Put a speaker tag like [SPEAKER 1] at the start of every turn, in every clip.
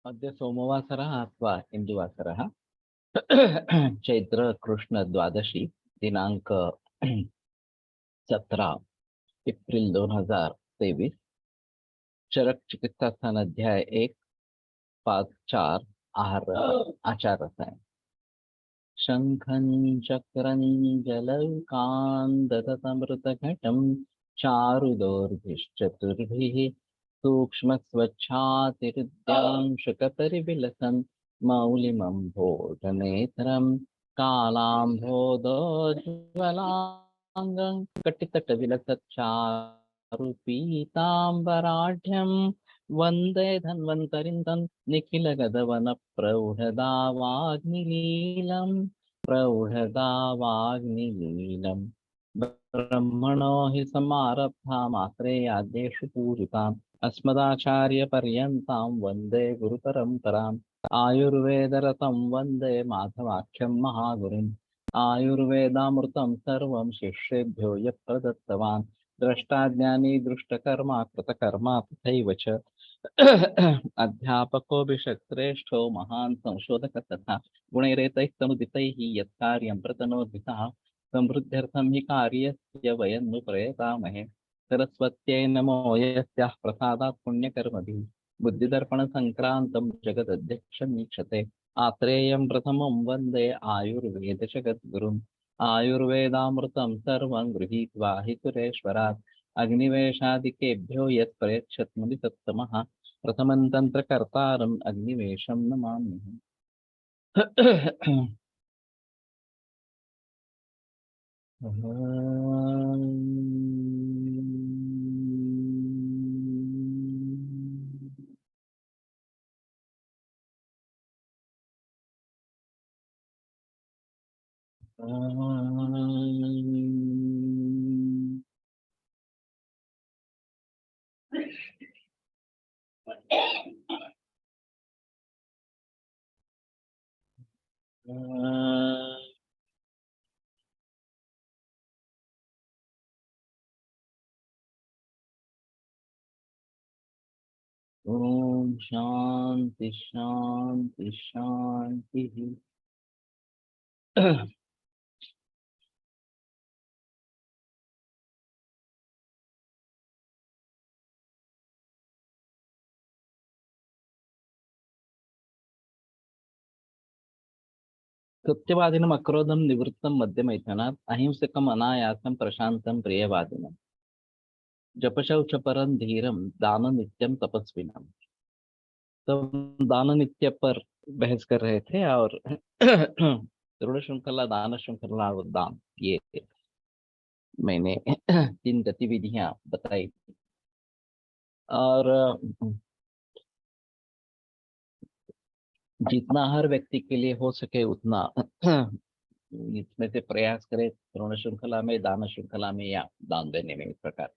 [SPEAKER 1] अद्य सोमवासरः अथवा इन्दुवासरः चैत्र कृष्ण द्वादशी दिनांक 17 एप्रिल 2023। चरक चिकित्सा स्थान अध्याय 1 पाद 4 आहार आचार रसायन। शंखं चक्रं जलौकान्दततमृतघटं चारुदोर्भिश्चतुर्भिः सूक्ष्मस्वच्छातिरुद्यांशुकपरिविलसन् मौलिमम्भोजनेत्रं कालाम्भोदोज्ज्वलाङ्गं कटितटविलसच्चारुपीताम्बराढ्यं वन्दे धन्वन्तरिं तं निखिलगदवनप्रौढदावाग्निलीलम् प्रौढदावाग्निलीलम् ब्रह्मणो हि समारब्धामात्रेयाद्येषु पूजिताम् अस्मदाचार्यपर्यन्तां वन्दे गुरुपरम्पराम् आयुर्वेदरतं वन्दे माधवाख्यं महागुरुम् आयुर्वेदामृतं सर्वं शिष्येभ्यो यः प्रदत्तवान् द्रष्टाज्ञानी दृष्टकर्मा कृतकर्मा तथैव च अध्यापको विषक्श्रेष्ठो महान् संशोधक तथा गुणैरेतैः समुदितैः यत्कार्यं प्रतनोदितः समृद्ध्यर्थं हि कार्यस्य वयं नु प्रयतामहे सरस्वत्यै नमो यस्याः प्रसादात् पुण्यकर्मभिः बुद्धिदर्पणसङ्क्रान्तं जगदध्यक्षमीक्षते आत्रेयं प्रथमं वन्दे आयुर्वेदजगद्गुरुम् आयुर्वेदामृतं सर्वं गृहीत्वा हि सुरेश्वरात् अग्निवेशादिकेभ्यो यत् प्रयच्छत्मुनि सत्तमः प्रथमं तन्त्रकर्तारम् अग्निवेशं नमाम्यहम्। ओम शांति शांति शांति। सत्यवादिनम् अक्रोधं निवृत्तं मध्यमैथुनात् अहिंसकम् अनायासं प्रशांतं प्रियवादिनम् जपशौचपरं धीरं दान नित्यं तपस्विनम्। तो हम दान नित्य पर बहस कर रहे थे और दृढ़ श्रृंखला दान श्रृंखला और दान, ये मैंने 3 गतिविधियां बताई थी। और जितना हर व्यक्ति के लिए हो सके उतना इसमें से प्रयास करे, ऋण श्रृंखला में, दान श्रृंखला में या दान देने में। इस प्रकार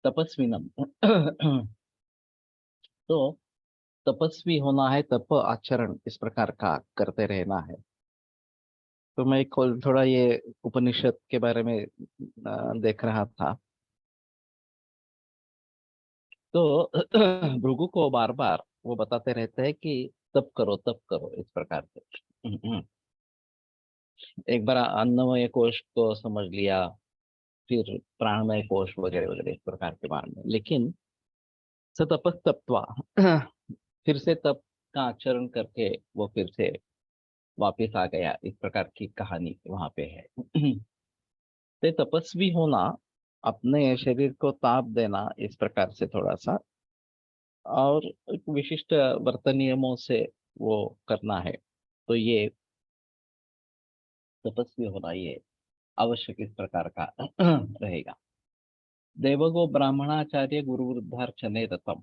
[SPEAKER 1] तपस्विनम तो तपस्वी होना है, तप आचरण इस प्रकार का करते रहना है। तो मैं थोड़ा ये उपनिषद के बारे में देख रहा था। तो भृगु को बार बार वो बताते रहते हैं कि तप करो इस प्रकार से। एक बार अन्नमय कोश को समझ लिया, फिर प्राणमय कोश वगैरह वगैरह इस प्रकार के बारे में। लेकिन स तपस्तप्त्वा फिर से तप का आचरण करके वो फिर से वापस आ गया, इस प्रकार की कहानी वहां पे है। तो तपस्वी होना, अपने शरीर को ताप देना इस प्रकार से थोड़ा सा, और एक विशिष्ट वर्तन नियमों से वो करना है। तो ये तपस्वी होना ये आवश्यक इस प्रकार का रहेगा। देवगो ब्राह्मणाचार्य गुरु वृद्धार्चने रतम।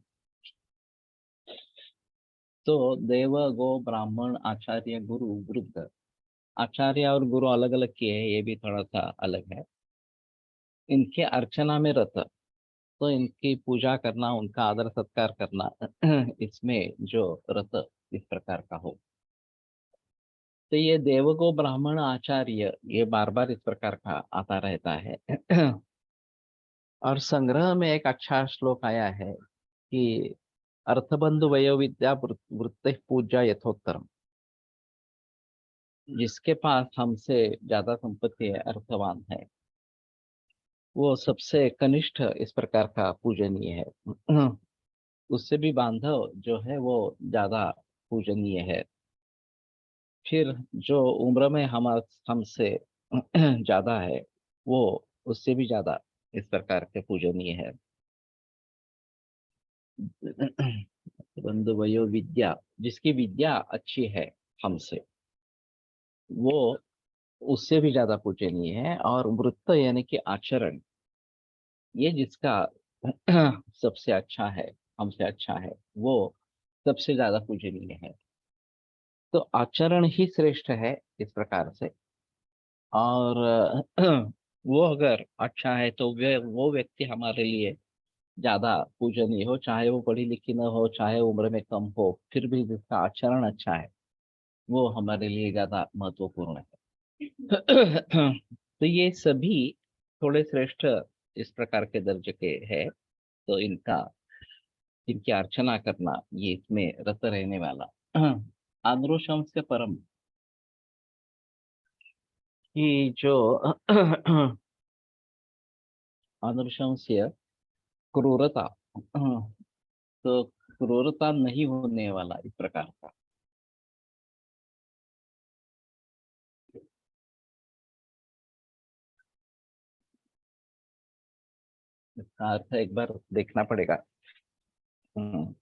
[SPEAKER 1] तो देव गो ब्राह्मण आचार्य गुरु वृद्ध, आचार्य और गुरु अलग अलग किए हैं, ये भी थोड़ा सा अलग है। इनके अर्चना में रत, तो इनकी पूजा करना, उनका आदर सत्कार करना, इसमें जो रत इस प्रकार का हो। तो ये देवगो ब्राह्मण आचार्य ये बार बार इस प्रकार का आता रहता है। और संग्रह में एक अच्छा श्लोक आया है कि अर्थबंधु वयोविद्या वृत्ति पूजा यथोत्तरम। जिसके पास हमसे ज्यादा संपत्ति है, अर्थवान है, वो सबसे कनिष्ठ इस प्रकार का पूजनीय है। उससे भी बांधव जो है वो ज्यादा पूजनीय है। फिर जो उम्र में हम हमसे ज्यादा है, वो उससे भी ज्यादा इस प्रकार के पूजनीय है। बंधु वयो विद्या, जिसकी विद्या अच्छी है हमसे, वो उससे भी ज्यादा पूजनीय है। और वृत्त यानी कि आचरण, ये जिसका सबसे अच्छा है, हमसे अच्छा है, वो सबसे ज्यादा पूजनीय है। तो आचरण ही श्रेष्ठ है इस प्रकार से। और वो अगर अच्छा है तो वे वो व्यक्ति हमारे लिए ज्यादा पूजनीय हो, चाहे वो पढ़ी लिखी न हो, चाहे उम्र में कम हो, फिर भी जिसका आचरण अच्छा है वो हमारे लिए ज्यादा महत्वपूर्ण है। तो ये सभी थोड़े श्रेष्ठ इस प्रकार के दर्जे के है। तो इनकी अर्चना करना, ये इसमें रत रहने वाला। आनुशंस्य परम, कि जो अनुशंस्य क्रूरता, तो क्रूरता नहीं होने वाला इस प्रकार का। इसका अर्थ एक बार देखना पड़ेगा। हम्म,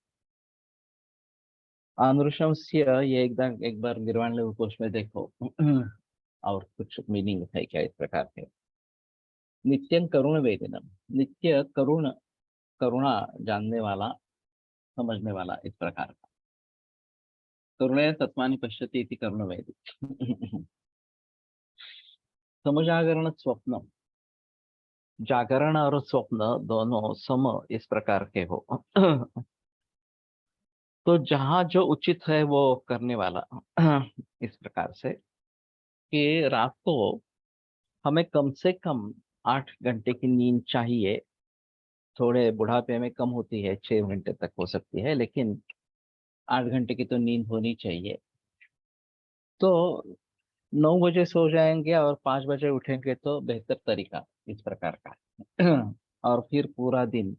[SPEAKER 1] अनुशंस्य, ये एकदम एक बार निर्वाण लेव कोश में देखो। और कुछ मीनिंग है क्या इस प्रकार के। नित्यं करुण वेदनम, नित्य करुणा जानने वाला, समझने वाला इस प्रकार का। करुणया तत्वानि पश्यति इति करुण वेद। समजागरण स्वप्न, जागरण और स्वप्न दोनों सम इस प्रकार के हो। तो जहाँ जो उचित है वो करने वाला। इस प्रकार से कि रात को हमें कम से कम 8 घंटे की नींद चाहिए। थोड़े बुढ़ापे में कम होती है, 6 घंटे तक हो सकती है, लेकिन 8 घंटे की तो नींद होनी चाहिए। तो 9 बजे सो जाएंगे और 5 बजे उठेंगे तो बेहतर तरीका इस प्रकार का। और फिर पूरा दिन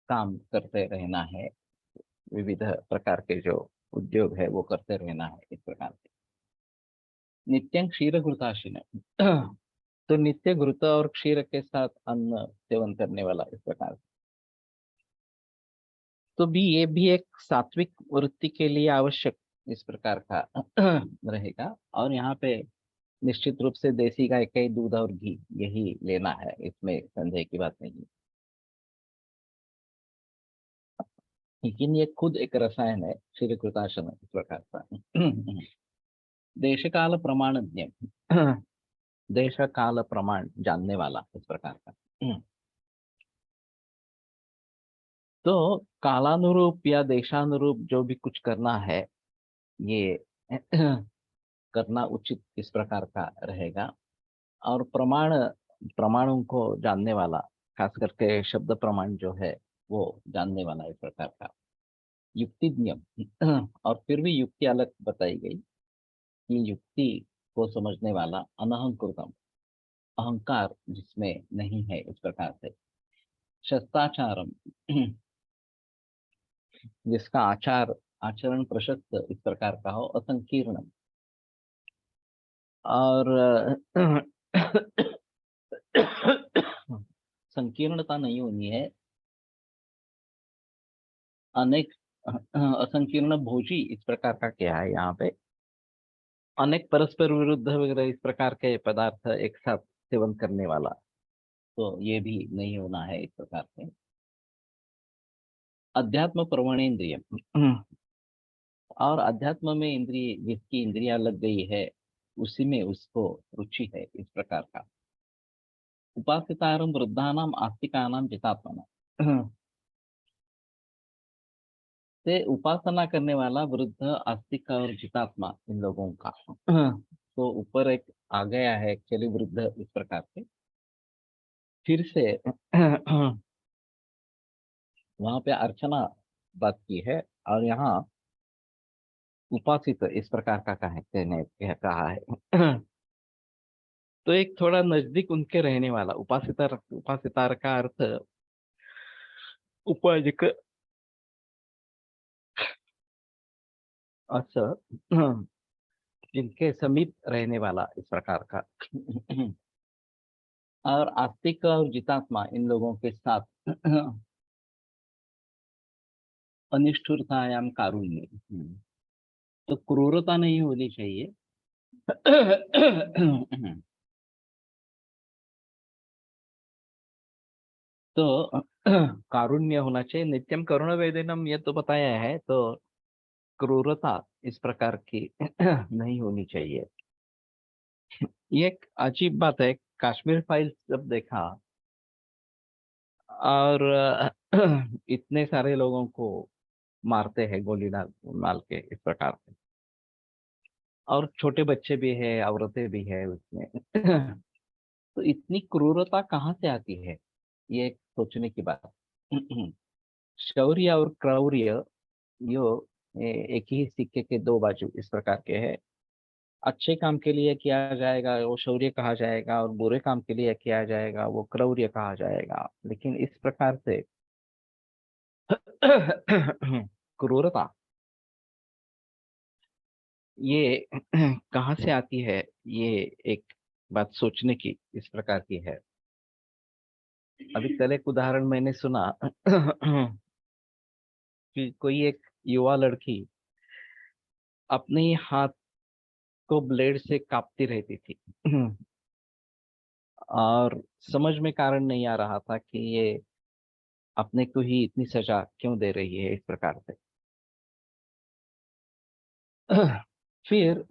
[SPEAKER 1] काम करते रहना है, विविध प्रकार के जो उद्योग है वो करते रहना है इस प्रकार से। नित्यं क्षीर घृताशीन, तो नित्य घृत और क्षीर के साथ अन्न सेवन करने वाला इस प्रकार से। तो भी ये भी एक सात्विक वृत्ति के लिए आवश्यक इस प्रकार का रहेगा। और यहाँ पे निश्चित रूप से देसी गाय का ही दूध और घी यही लेना है, इसमें संदेह की बात नहीं। लेकिन ये खुद एक रसायन है, श्री कृताशन इस प्रकार का। देश काल प्रमाण ज्ञ, देश काल प्रमाण जानने वाला इस प्रकार का। तो कालानुरूप या देशानुरूप जो भी कुछ करना है, ये करना उचित इस प्रकार का रहेगा। और प्रमाणों को जानने वाला, खास करके शब्द प्रमाण जो है वो जानने वाला इस प्रकार का। युक्ति नियम, और फिर भी युक्ति अलग बताई गई कि युक्ति को समझने वाला, अनहंकृतम, अहंकार जिसमें नहीं है इस प्रकार से। शस्त्राचारम, जिसका आचरण प्रशस्त इस प्रकार का हो, असंकीर्ण। और संकीर्णता नहीं होनी है। अनेक असंकीर्ण भोजी इस प्रकार का क्या है यहाँ पे, अनेक परस्पर विरुद्ध वगैरह इस प्रकार के पदार्थ एक साथ सेवन करने वाला, तो ये भी नहीं होना है इस प्रकार से। अध्यात्म प्रवणेन्द्रिय, और अध्यात्म में इंद्रिय, जिसकी इंद्रिया लग गई है उसी में उसको रुचि है इस प्रकार का। उपासितारम वृद्धानाम आस्तिकानाम जितात्मना, से उपासना करने वाला वृद्ध, आस्तिक और जितात्मा, इन लोगों का। तो ऊपर एक आ गया है एक्चुअली वृद्ध इस प्रकार से। फिर से वहां पे अर्चना बात की है और यहाँ उपासित इस प्रकार का कहा है। तो एक थोड़ा नजदीक उनके रहने वाला उपासिता का अर्थ उपाजिक असं जिनके समीप रहने वाला इस प्रकार का। और आस्तिक और जितात्मा इन लोगों के साथ अनिष्ठुरतायाम कारुण्य। तो क्रूरता नहीं होनी चाहिए। तो कारुण्य होना चाहिए। नित्यम करुण वेदनम ये तो बताया है, तो क्रूरता इस प्रकार की नहीं होनी चाहिए। ये एक अजीब बात है। कश्मीर फाइल्स जब देखा और इतने सारे लोगों को मारते हैं गोली डाल मार के इस प्रकार से, और छोटे बच्चे भी है, औरतें भी है उसमें। तो इतनी क्रूरता कहाँ से आती है? ये एक सोचने की बात। शौर्य और क्रौर्य यो एक ही सिक्के के दो बाजू इस प्रकार के हैं। अच्छे काम के लिए किया जाएगा वो शौर्य कहा जाएगा, और बुरे काम के लिए किया जाएगा वो क्रौर्य कहा जाएगा। लेकिन इस प्रकार से क्रूरता ये कहाँ से आती है? ये एक बात सोचने की इस प्रकार की है। अभी कल एक उदाहरण मैंने सुना कि कोई एक युवा लड़की अपने ही हाथ को ब्लेड से काटती रहती थी। और समझ में कारण नहीं आ रहा था कि ये अपने को ही इतनी सजा क्यों दे रही है इस प्रकार से। फिर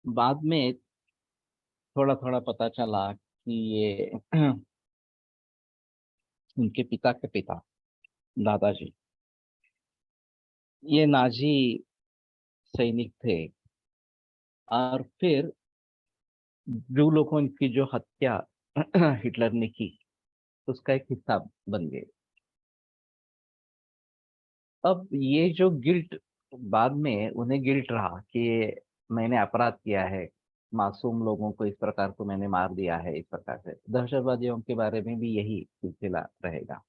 [SPEAKER 1] बाद में थोड़ा थोड़ा पता चला कि ये उनके पिता के पिता, दादाजी, ये नाजी सैनिक थे। और फिर जो लोगों की जो हत्या हिटलर ने की उसका एक हिस्सा बन गए। अब ये जो गिल्ट, बाद में उन्हें गिल्ट रहा कि मैंने अपराध किया है, मासूम लोगों को इस प्रकार को मैंने मार दिया है। इस प्रकार से दहशतवादियों के बारे में भी यही सिलसिला रहेगा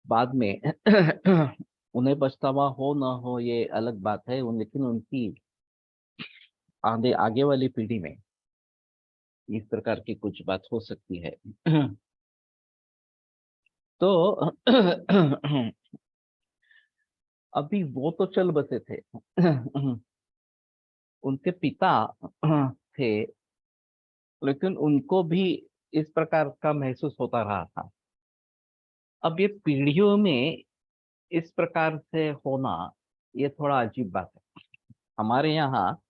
[SPEAKER 1] बाद में। उन्हें पछतावा हो ना हो ये अलग बात है, लेकिन उनकी आगे आगे वाली पीढ़ी में इस प्रकार की कुछ बात हो सकती है। तो अभी वो तो चल बसे थे। उनके पिता थे, लेकिन उनको भी इस प्रकार का महसूस होता रहा था। अब ये पीढ़ियों में इस प्रकार से होना ये थोड़ा अजीब बात है। हमारे यहाँ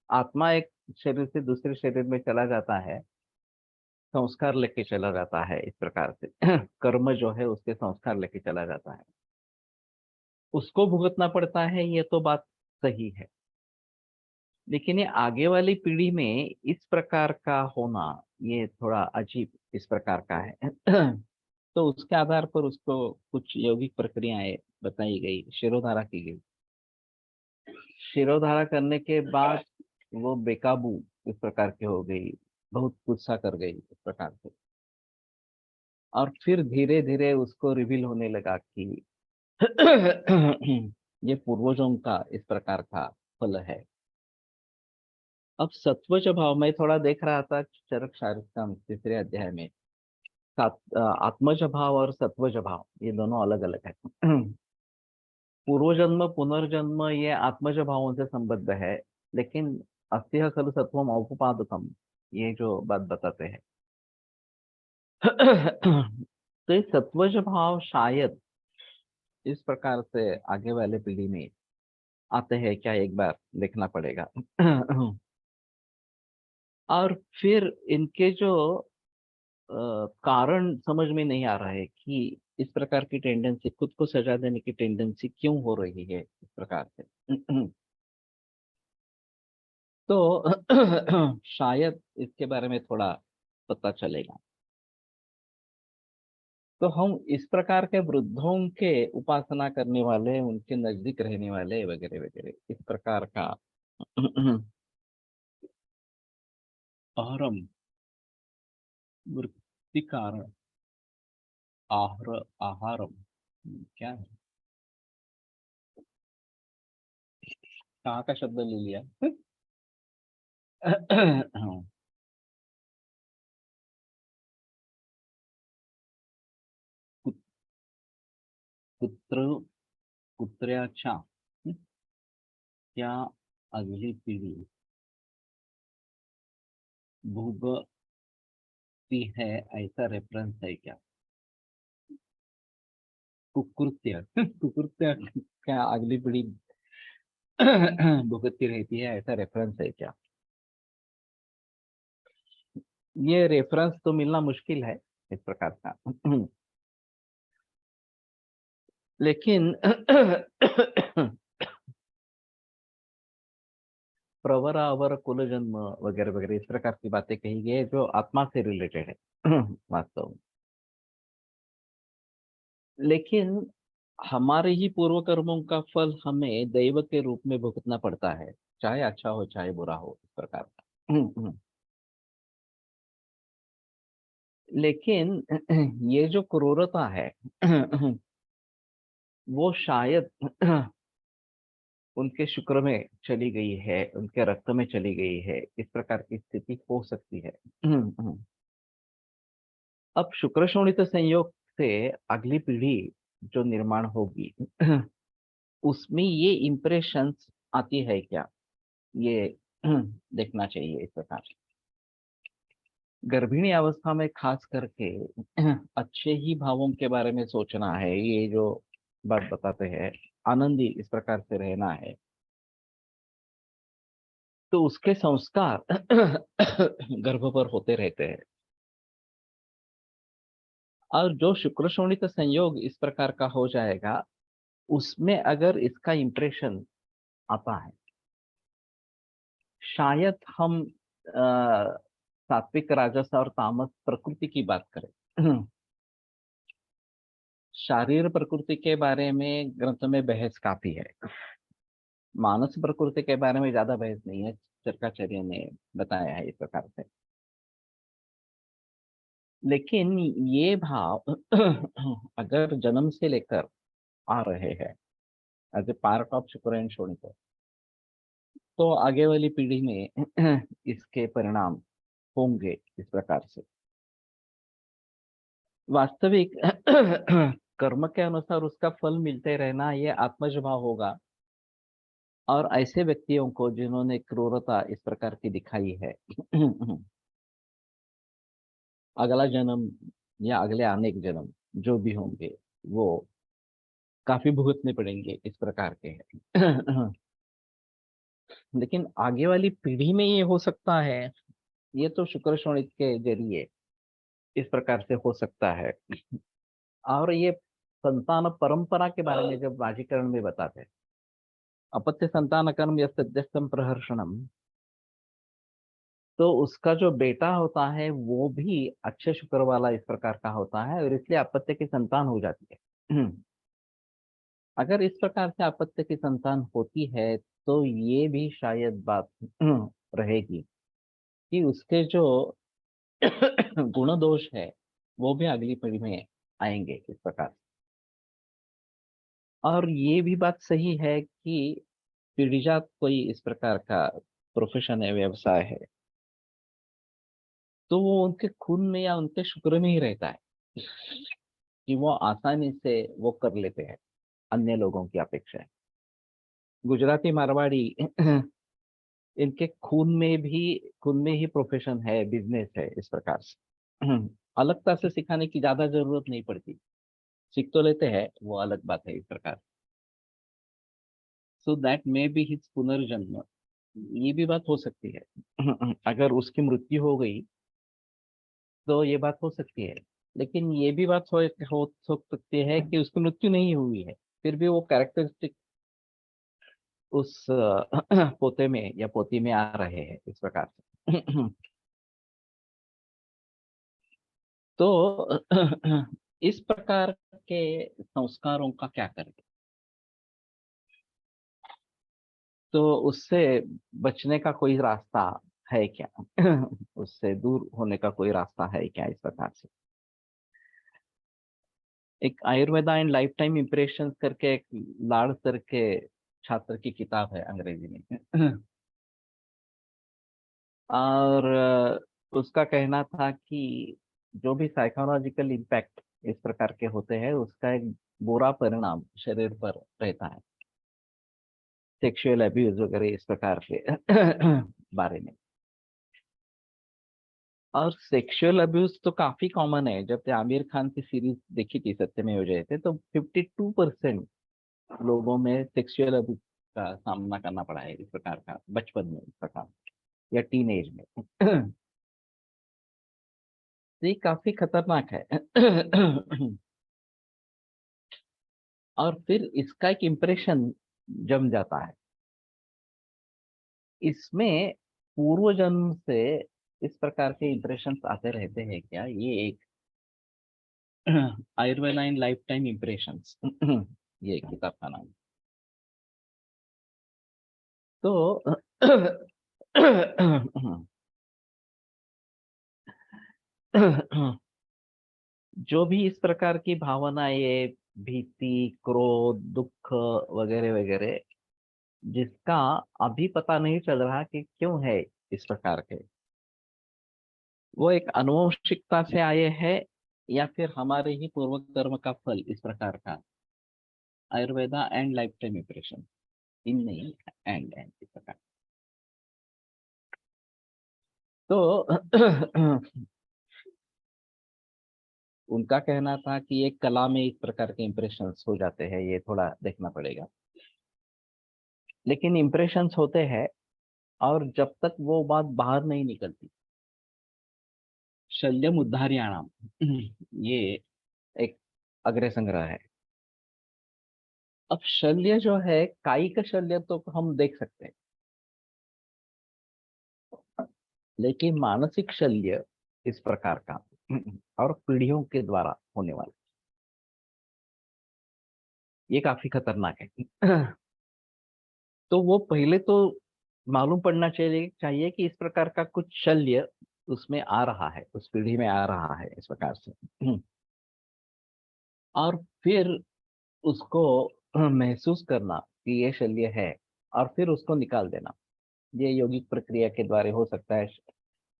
[SPEAKER 1] आत्मा एक शरीर से दूसरे शरीर में चला जाता है, संस्कार लेके चला जाता है इस प्रकार से। कर्म जो है उसके संस्कार लेके चला जाता है, उसको भुगतना पड़ता है, ये तो बात सही है। लेकिन ये आगे वाली पीढ़ी में इस प्रकार का होना ये थोड़ा अजीब इस प्रकार का है। तो उसके आधार पर उसको कुछ यौगिक प्रक्रियाएं बताई गई, शिरोधारा की गई। शिरोधारा करने के बाद वो बेकाबू इस प्रकार की हो गई, बहुत गुस्सा कर गई इस प्रकार से। और फिर धीरे धीरे उसको रिवील होने लगा कि ये पूर्वजों का इस प्रकार का फल है। अब सत्वज भाव मैं थोड़ा देख रहा था चरक शारीरकम तीसरे अध्याय में, आत्मज भाव और सत्वज भाव ये दोनों अलग अलग है। पूर्वजन्म पुनर्जन्म ये आत्मज भावों से संबद्ध है, लेकिन अस्तिह खलु सत्वम औपपादकम ये जो बात बताते हैं। तो ये सत्वज भाव शायद इस प्रकार से आगे वाले पीढ़ी में आते हैं क्या, एक बार देखना पड़ेगा। और फिर इनके जो कारण समझ में नहीं आ रहा है कि इस प्रकार की टेंडेंसी, खुद को सजा देने की टेंडेंसी क्यों हो रही है इस प्रकार से। तो शायद इसके बारे में थोड़ा पता चलेगा। तो हम इस प्रकार के वृद्धों के उपासना करने वाले, उनके नजदीक रहने वाले वगैरह वगैरह इस प्रकार का अहरम वृत्ति कारण आहारम क्या है? कहाँ का शब्द ले लिया? हाँ, कुत- कुत्र कुत्र्याच्या क्या अगली पीढ़ी भुगती है, ऐसा रेफरेंस है क्या? कुकृत्य कुकृत्य क्या अगली पीढ़ी भुगतती रहती है, ऐसा रेफरेंस है क्या? ये रेफरेंस तो मिलना मुश्किल है इस प्रकार का। लेकिन प्रवर अवर कुल जन्म वगैरह वगैरह इस प्रकार की बातें कही गई है जो आत्मा से रिलेटेड है वास्तव में। लेकिन हमारे ही पूर्व कर्मों का फल हमें दैव के रूप में भुगतना पड़ता है, चाहे अच्छा हो चाहे बुरा हो, इस प्रकार का। लेकिन ये जो क्रूरता है वो शायद उनके शुक्र में चली गई है, उनके रक्त में चली गई है, इस प्रकार की स्थिति हो सकती है। अब शुक्र शोणित संयोग से अगली पीढ़ी जो निर्माण होगी उसमें ये इम्प्रेशंस आती है क्या, ये देखना चाहिए इस प्रकार। गर्भिणी अवस्था में खास करके अच्छे ही भावों के बारे में सोचना है, ये जो बात बताते हैं, आनंदी इस प्रकार से रहना है, तो उसके संस्कार गर्भ पर होते रहते हैं। और जो शुक्र शोणित संयोग इस प्रकार का हो जाएगा, उसमें अगर इसका इम्प्रेशन आता है, शायद हम सात्विक राजस और तामस प्रकृति की बात करें। शारीर प्रकृति के बारे में ग्रंथ में बहस काफी है, मानस प्रकृति के बारे में ज्यादा बहस नहीं है, चरकाचार्य ने बताया है इस प्रकार से। लेकिन ये भाव अगर जन्म से लेकर आ रहे हैं एज ए पार्ट ऑफ शुक्र एंड शोणित, तो आगे वाली पीढ़ी में इसके परिणाम होंगे इस प्रकार से। वास्तविक कर्म के अनुसार उसका फल मिलते रहना ये आत्मज भाव होगा। और ऐसे व्यक्तियों को जिन्होंने क्रूरता इस प्रकार की दिखाई है अगला जन्म या अगले अनेक जन्म जो भी होंगे वो काफी भुगतने पड़ेंगे इस प्रकार के हैं। लेकिन आगे वाली पीढ़ी में ये हो सकता है, ये तो शुक्र शोणित के जरिए इस प्रकार से हो सकता है। और ये संतान परंपरा के बारे में जब वाजीकरण में बताते हैं, अपत्य संतान कर्म यस्तम प्रहर्षणम, तो उसका जो बेटा होता है वो भी अच्छे शुक्र वाला इस प्रकार का होता है और इसलिए अपत्य की संतान हो जाती है। अगर इस प्रकार से अपत्य की संतान होती है तो ये भी शायद बात रहेगी कि उसके जो गुण दोष है वो भी अगली पीढ़ी में आएंगे इस प्रकार। और ये भी बात सही है कि पीढ़ीजात कोई इस प्रकार का प्रोफेशन है, व्यवसाय है, तो वो उनके खून में या उनके शुक्र में ही रहता है कि वो आसानी से वो कर लेते हैं अन्य लोगों की अपेक्षा। गुजराती मारवाड़ी इनके खून में ही प्रोफेशन है, बिजनेस है इस प्रकार से। अलगता से सिखाने की ज्यादा जरूरत नहीं पड़ती, सीख तो लेते हैं, वो अलग बात है इस प्रकार। So that may be his पुनर्जन्म, ये भी बात हो सकती है। अगर उसकी मृत्यु हो गई तो ये बात हो सकती है। लेकिन ये भी बात हो सकती है कि उसकी मृत्यु नहीं हुई है, फिर भी वो कैरेक्टरिस्टिक उस पोते में या पोती में आ रहे हैं इस प्रकार से। तो इस प्रकार के संस्कारों का क्या करें? तो उससे बचने का कोई रास्ता है क्या? उससे दूर होने का कोई रास्ता है क्या इस प्रकार से? एक Ayurveda and life time impression करके एक लाड़ सर के छात्र की किताब है अंग्रेजी में। और उसका कहना था कि जो भी साइकोलॉजिकल इम्पैक्ट इस प्रकार के होते हैं उसका एक बुरा परिणाम शरीर पर रहता है, सेक्सुअल अब्यूज वगैरह इस प्रकार के बारे में। और सेक्सुअल अब्यूज तो काफी कॉमन है। जब आमिर खान की सीरीज देखी थी सत्यमेव जयते तो 52% लोगों में सेक्सुअल अब्यूज का सामना करना पड़ा है इस प्रकार का बचपन में, इस प्रकार या टीन एज में। तो ये काफी खतरनाक है। और फिर इसका एक इम्प्रेशन जम जाता है। इसमें पूर्व जन्म से इस प्रकार के इम्प्रेशंस आते रहते हैं क्या? ये एक Ayurveda in life time impressions, ये किताब का नाम। तो जो भी इस प्रकार की भावनाएं, भीति, क्रोध, दुख वगैरह वगैरह, जिसका अभी पता नहीं चल रहा कि क्यों है इस प्रकार के, वो एक आनुवंशिकता से आए हैं या फिर हमारे ही पूर्व कर्म का फल इस प्रकार का। Ayurveda and life time impression, इन नहीं, एंड इस प्रकार। तो उनका कहना था कि एक कला में इस प्रकार के इम्प्रेशंस हो जाते हैं, ये थोड़ा देखना पड़ेगा। लेकिन इम्प्रेशंस होते हैं और जब तक वो बात बाहर नहीं निकलती, शल्यम उद्धार्याणाम, ये एक अग्र संग्रह है। अब शल्य जो है, कायिक शल्य तो हम देख सकते हैं, लेकिन मानसिक शल्य इस प्रकार का और पीढ़ियों के द्वारा होने वाला, ये काफी खतरनाक है। तो वो पहले तो मालूम पड़ना चाहिए कि इस प्रकार का कुछ शल्य उसमें आ रहा है, उस पीढ़ी में आ रहा है इस प्रकार से। और फिर उसको महसूस करना कि ये शल्य है, और फिर उसको निकाल देना। ये यौगिक प्रक्रिया के द्वारा हो सकता है,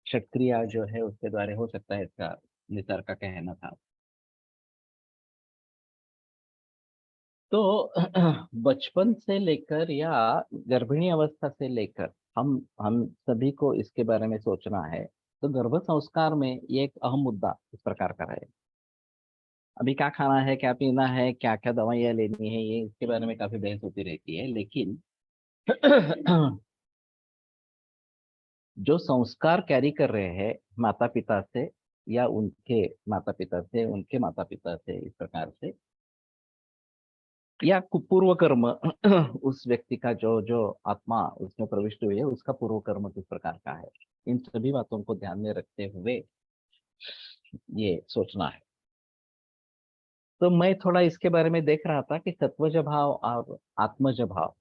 [SPEAKER 1] षटक्रिया जो है उसके द्वारा हो सकता है, इसका निसार का कहना था। तो बचपन से लेकर या गर्भिणी अवस्था से लेकर हम सभी को इसके बारे में सोचना है। तो गर्भ संस्कार में ये एक अहम मुद्दा इस प्रकार का है। अभी क्या खाना है, क्या पीना है, क्या क्या दवाइयाँ लेनी है, ये इसके बारे में काफी बहस होती रहती है। लेकिन जो संस्कार कैरी कर रहे हैं माता पिता से या उनके माता पिता से, उनके माता पिता से इस प्रकार से, या पूर्व कर्म, उस व्यक्ति का जो जो आत्मा उसमें प्रविष्ट हुई है उसका पूर्व कर्म किस प्रकार का है, इन सभी बातों को ध्यान में रखते हुए ये सोचना है। तो मैं थोड़ा इसके बारे में देख रहा था कि सत्वज भाव और आत्मज भाव,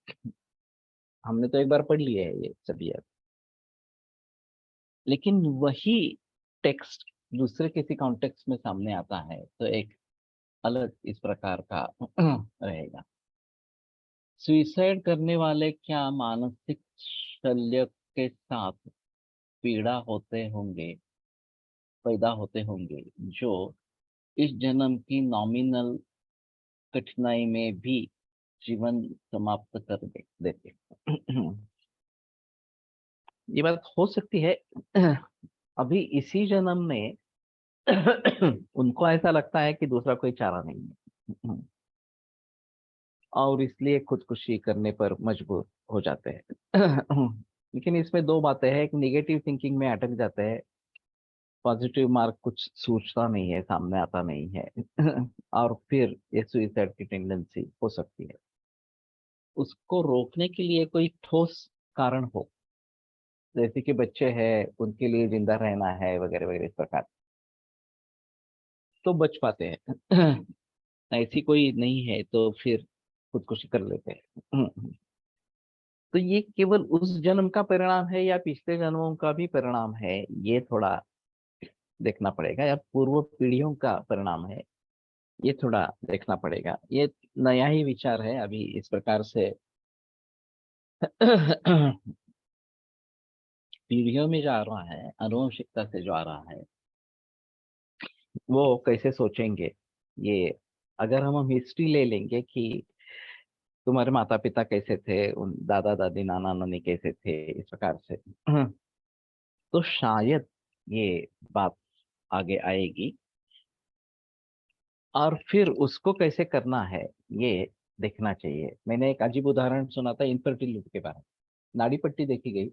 [SPEAKER 1] हमने तो एक बार पढ़ लिए है ये सभी अब। लेकिन वही टेक्स्ट दूसरे किसी कॉन्टेक्स्ट में सामने आता है तो एक अलग इस प्रकार का रहेगा। सुइसाइड करने वाले क्या मानसिक शल्य के साथ पीड़ा होते होंगे, पैदा होते होंगे, जो इस जन्म की नॉमिनल कठिनाई में भी जीवन समाप्त कर देते। ये बात हो सकती है। अभी इसी जन्म में उनको ऐसा लगता है कि दूसरा कोई चारा नहीं है, और इसलिए खुदकुशी करने पर मजबूर हो जाते हैं। लेकिन इसमें दो बातें हैं, एक निगेटिव थिंकिंग में अटक जाते हैं, पॉजिटिव मार्क कुछ सोचता नहीं है, सामने आता नहीं है। और फिर ये सुइसाइड की टेंडेंसी हो सकती है। उसको रोकने के लिए कोई ठोस कारण हो, जैसे कि बच्चे हैं उनके लिए जिंदा रहना है वगैरह वगैरह इस प्रकार। तो बच पाते हैं। ऐसी कोई नहीं है तो फिर खुदकुशी कर लेते हैं। तो ये केवल उस जन्म का परिणाम है या पिछले जन्मों का भी परिणाम है, ये थोड़ा देखना पड़ेगा, या पूर्व पीढ़ियों का परिणाम है, ये थोड़ा देखना पड़ेगा। ये नया ही विचार है अभी इस प्रकार से। पीढ़ियों में जो आ रहा है, आनुवंशिकता से जो आ रहा है, वो कैसे सोचेंगे ये। अगर हम हिस्ट्री ले लेंगे कि तुम्हारे माता पिता कैसे थे, उन दादा दादी नाना नानी कैसे थे, इस प्रकार से, तो शायद ये बात आगे आएगी। और फिर उसको कैसे करना है, ये देखना चाहिए। मैंने एक अजीब उदाहरण सुना था इनफर्टिलिटी के बारे में। नाड़ी पट्टी देखी गई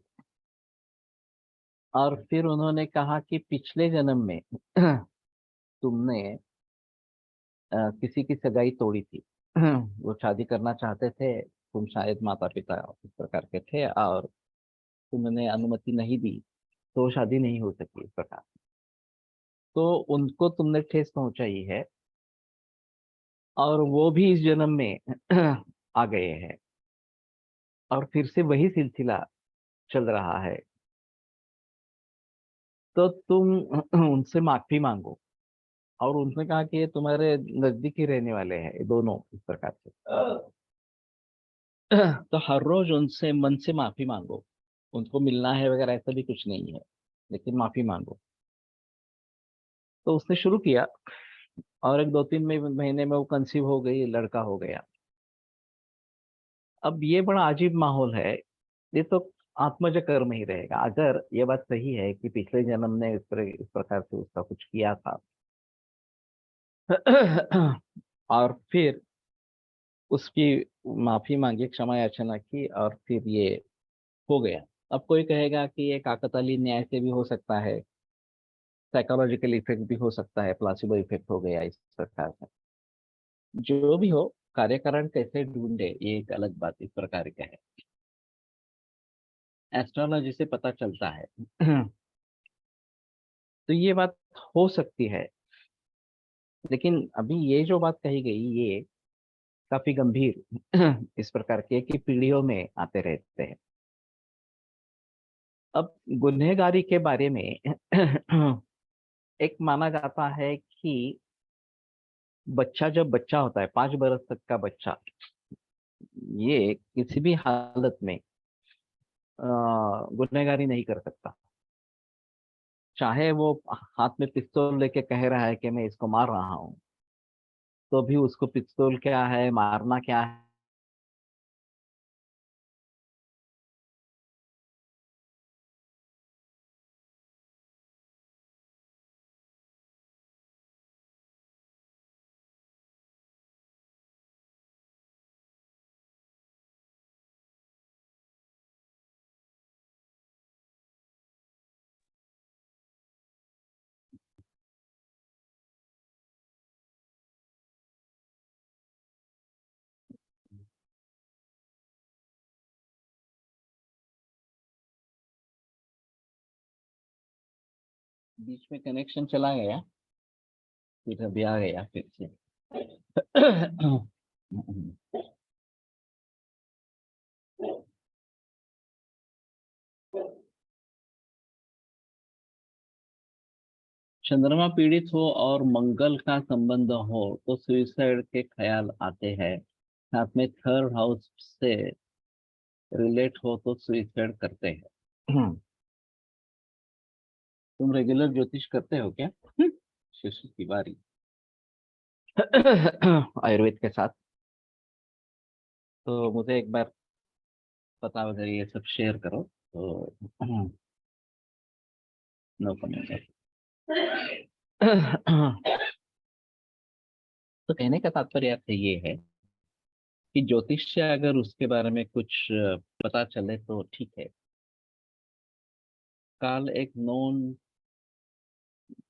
[SPEAKER 1] और फिर उन्होंने कहा कि पिछले जन्म में तुमने किसी की सगाई तोड़ी थी। वो शादी करना चाहते थे, तुम शायद माता पिता इस प्रकार के थे और तुमने अनुमति नहीं दी, तो शादी नहीं हो सकी इस प्रकार। तो उनको तुमने ठेस पहुंचाई है और वो भी इस जन्म में आ गए हैं और फिर से वही सिलसिला चल रहा है। तो तुम उनसे माफी मांगो। और उन्होंने कहा कि ये तुम्हारे नजदीक ही रहने वाले हैं, ये दोनों इस प्रकार से। तो हर रोज उनसे मन से माफी मांगो। उनको मिलना है वगैरह ऐसा भी कुछ नहीं है, लेकिन माफी मांगो। तो उसने शुरू किया और एक 2-3 महीने में वो कंसीव हो गई, लड़का हो गया। अब ये बड़ा अजीब माहौल है। ये तो आत्मज कर्म ही रहेगा। अगर ये बात सही है कि पिछले जन्म ने इस प्रकार से उसका कुछ किया था, और फिर उसकी माफी मांगी, क्षमा याचना की, और फिर ये हो गया। अब कोई कहेगा कि ये काकताली न्याय से भी हो सकता है, साइकोलॉजिकल इफेक्ट भी हो सकता है, प्लासिबो इफेक्ट हो गया इस प्रकार से। जो भी हो, कार्यकारण कैसे ढूंढे ये एक अलग बात इस प्रकार का है। एस्ट्रोलॉजी से पता चलता है। तो ये बात हो सकती है। लेकिन अभी ये जो बात कही गई, ये काफी गंभीर इस प्रकार के कि पीढ़ियों में आते रहते हैं। अब गुनहगारी के बारे में एक माना जाता है कि बच्चा जब बच्चा होता है, 5 बरस तक का बच्चा, ये किसी भी हालत में गुनहगारी नहीं कर सकता। चाहे वो हाथ में पिस्तौल लेके कह रहा है कि मैं इसको मार रहा हूँ, तो भी उसको पिस्तौल क्या है, मारना क्या है, बीच में कनेक्शन चला गया, फिर अभी आ गया फिर से। चंद्रमा पीड़ित हो और मंगल का संबंध हो तो सुइसाइड के ख्याल आते हैं। साथ में थर्ड हाउस से रिलेट हो तो सुइसाइड करते हैं। तुम रेगुलर ज्योतिष करते हो क्या? शिशु तिवारी। आयुर्वेद के साथ। तो मुझे एक बार पता वगैरह ये सब शेयर करो तो। No comment. तो कहने का तात्पर्य आपसे ये है कि ज्योतिष से अगर उसके बारे में कुछ पता चले तो ठीक है। कल एक नॉन,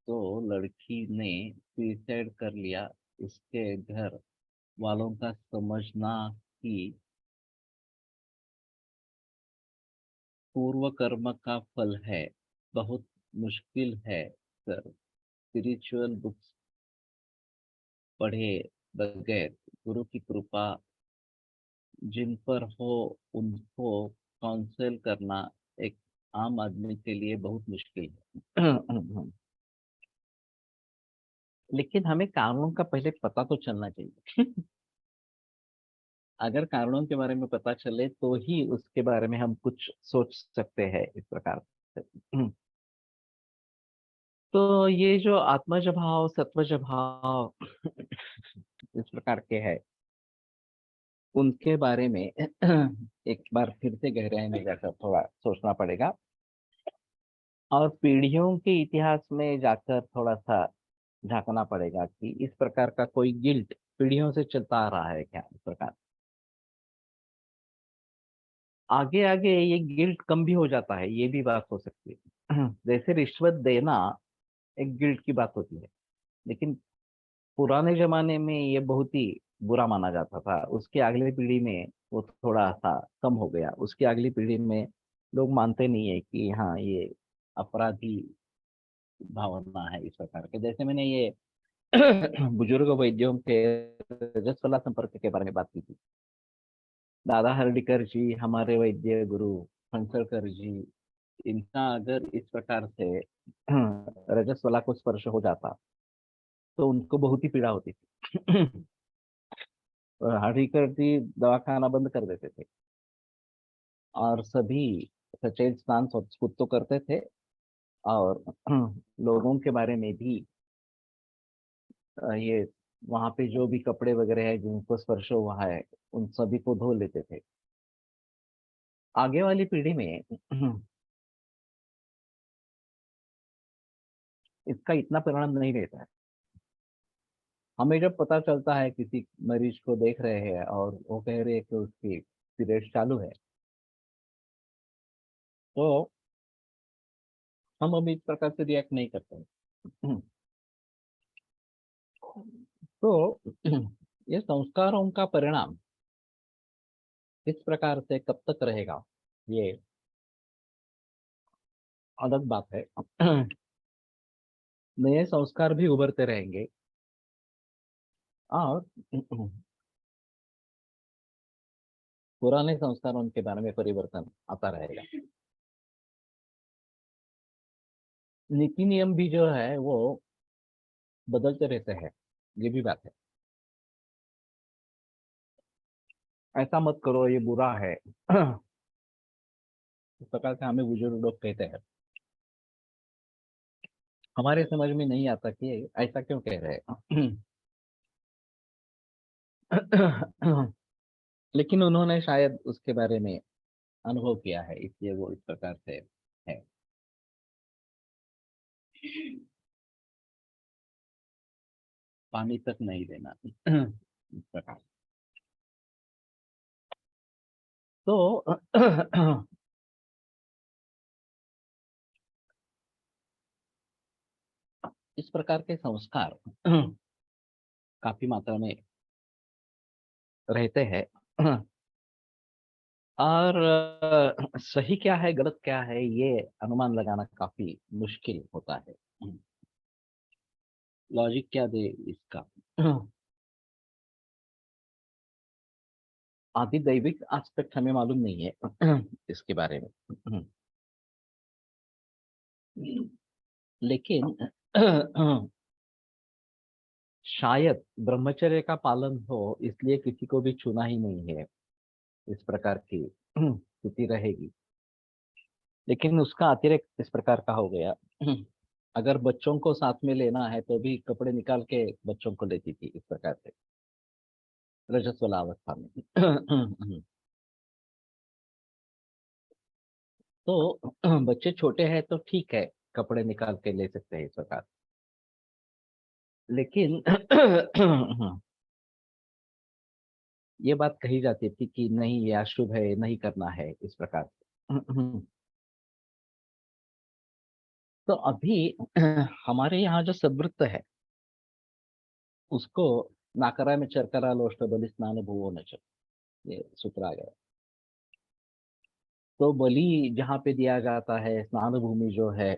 [SPEAKER 1] तो लड़की ने सुसाइड कर लिया। इसके घर वालों का समझना कि पूर्व कर्म का फल है। बहुत मुश्किल है सर, स्पिरिचुअल बुक्स पढ़े बगैर गुरु की कृपा जिन पर हो उनको काउंसिल करना एक आम आदमी के लिए बहुत मुश्किल है। लेकिन हमें कारणों का पहले पता तो चलना चाहिए। अगर कारणों के बारे में पता चले तो ही उसके बारे में हम कुछ सोच सकते हैं इस प्रकार से। तो ये जो आत्मज भाव सत्वज भाव इस प्रकार के है, उनके बारे में एक बार फिर से गहराई में जाकर थोड़ा सोचना पड़ेगा और पीढ़ियों के इतिहास में जाकर थोड़ा सा झांकना पड़ेगा कि इस प्रकार का कोई गिल्ट पीढ़ियों से चलता आ रहा है क्या इस प्रकार। आगे आगे ये गिल्ट कम भी हो जाता है, ये भी बात हो सकती है। जैसे रिश्वत देना एक गिल्ट की बात होती है, लेकिन पुराने जमाने में ये बहुत ही बुरा माना जाता था। उसके अगली पीढ़ी में वो थोड़ा सा कम हो गया, उसकी अगली पीढ़ी में लोग मानते नहीं है कि हाँ ये अपराधी भावना है इस प्रकार के। जैसे मैंने ये बुजुर्ग वैद्यों के रजस्वला संपर्क के बारे में बात की थी। दादा हरडीकर जी हमारे वैद्य गुरु फणसलकर जी, इनका अगर इस प्रकार से रजस्वला को स्पर्श हो जाता तो उनको बहुत ही पीड़ा होती थी। और हरडीकर जी दवाखाना बंद कर देते थे और सभी सचेत स्नान खुद तो करते थे और लोगों के बारे में भी ये वहां पे जो भी कपड़े वगैरह है जिनको स्पर्श हुआ है उन सभी को धो लेते थे। आगे वाली पीढ़ी में इसका इतना परिणाम नहीं रहता है। हमें जब पता चलता है किसी मरीज को देख रहे हैं और वो कह रहे हैं कि उसकी पीरियड चालू है, तो हम अभी इस प्रकार से रिएक्ट नहीं करते हैं। तो ये संस्कारों का परिणाम किस प्रकार से कब तक रहेगा, ये अलग बात है। नए संस्कार भी उभरते रहेंगे और पुराने संस्कारों के बारे में परिवर्तन आता रहेगा। नीति नियम भी जो है वो बदलते रहते हैं, ये भी बात है। ऐसा मत करो ये बुरा है। इस प्रकार से हमें बुजुर्ग लोग कहते हैं, हमारे समझ में नहीं आता कि ऐसा क्यों कह रहे हैं। लेकिन उन्होंने शायद उसके बारे में अनुभव किया है, इसलिए वो इस प्रकार से है। पानी तक नहीं देना। इस प्रकार। तो इस प्रकार के संस्कार काफी मात्रा में रहते हैं। और सही क्या है गलत क्या है ये अनुमान लगाना काफी मुश्किल होता है। लॉजिक क्या दे इसका। आदि दैविक एस्पेक्ट हमें मालूम नहीं है इसके बारे में। लेकिन शायद ब्रह्मचर्य का पालन हो इसलिए किसी को भी छूना ही नहीं है, इस प्रकार की स्थिति रहेगी। लेकिन उसका अतिरिक्त इस प्रकार का हो गया। अगर बच्चों को साथ में लेना है तो भी कपड़े निकाल के बच्चों को लेती थी इस प्रकार से रजस्वला अवस्था में। तो बच्चे छोटे हैं तो ठीक है, कपड़े निकाल के ले सकते हैं इस प्रकार। लेकिन ये बात कही जाती थी कि नहीं ये अशुभ है, नहीं करना है इस प्रकार से। तो अभी हमारे यहाँ जो सद्वृत्त है उसको नाकरा में चरकरा लोष्ट बलि स्नान भुवो न चल, ये सूत्र आ गया। तो बलि जहाँ पे दिया जाता है, स्नान भूमि जो है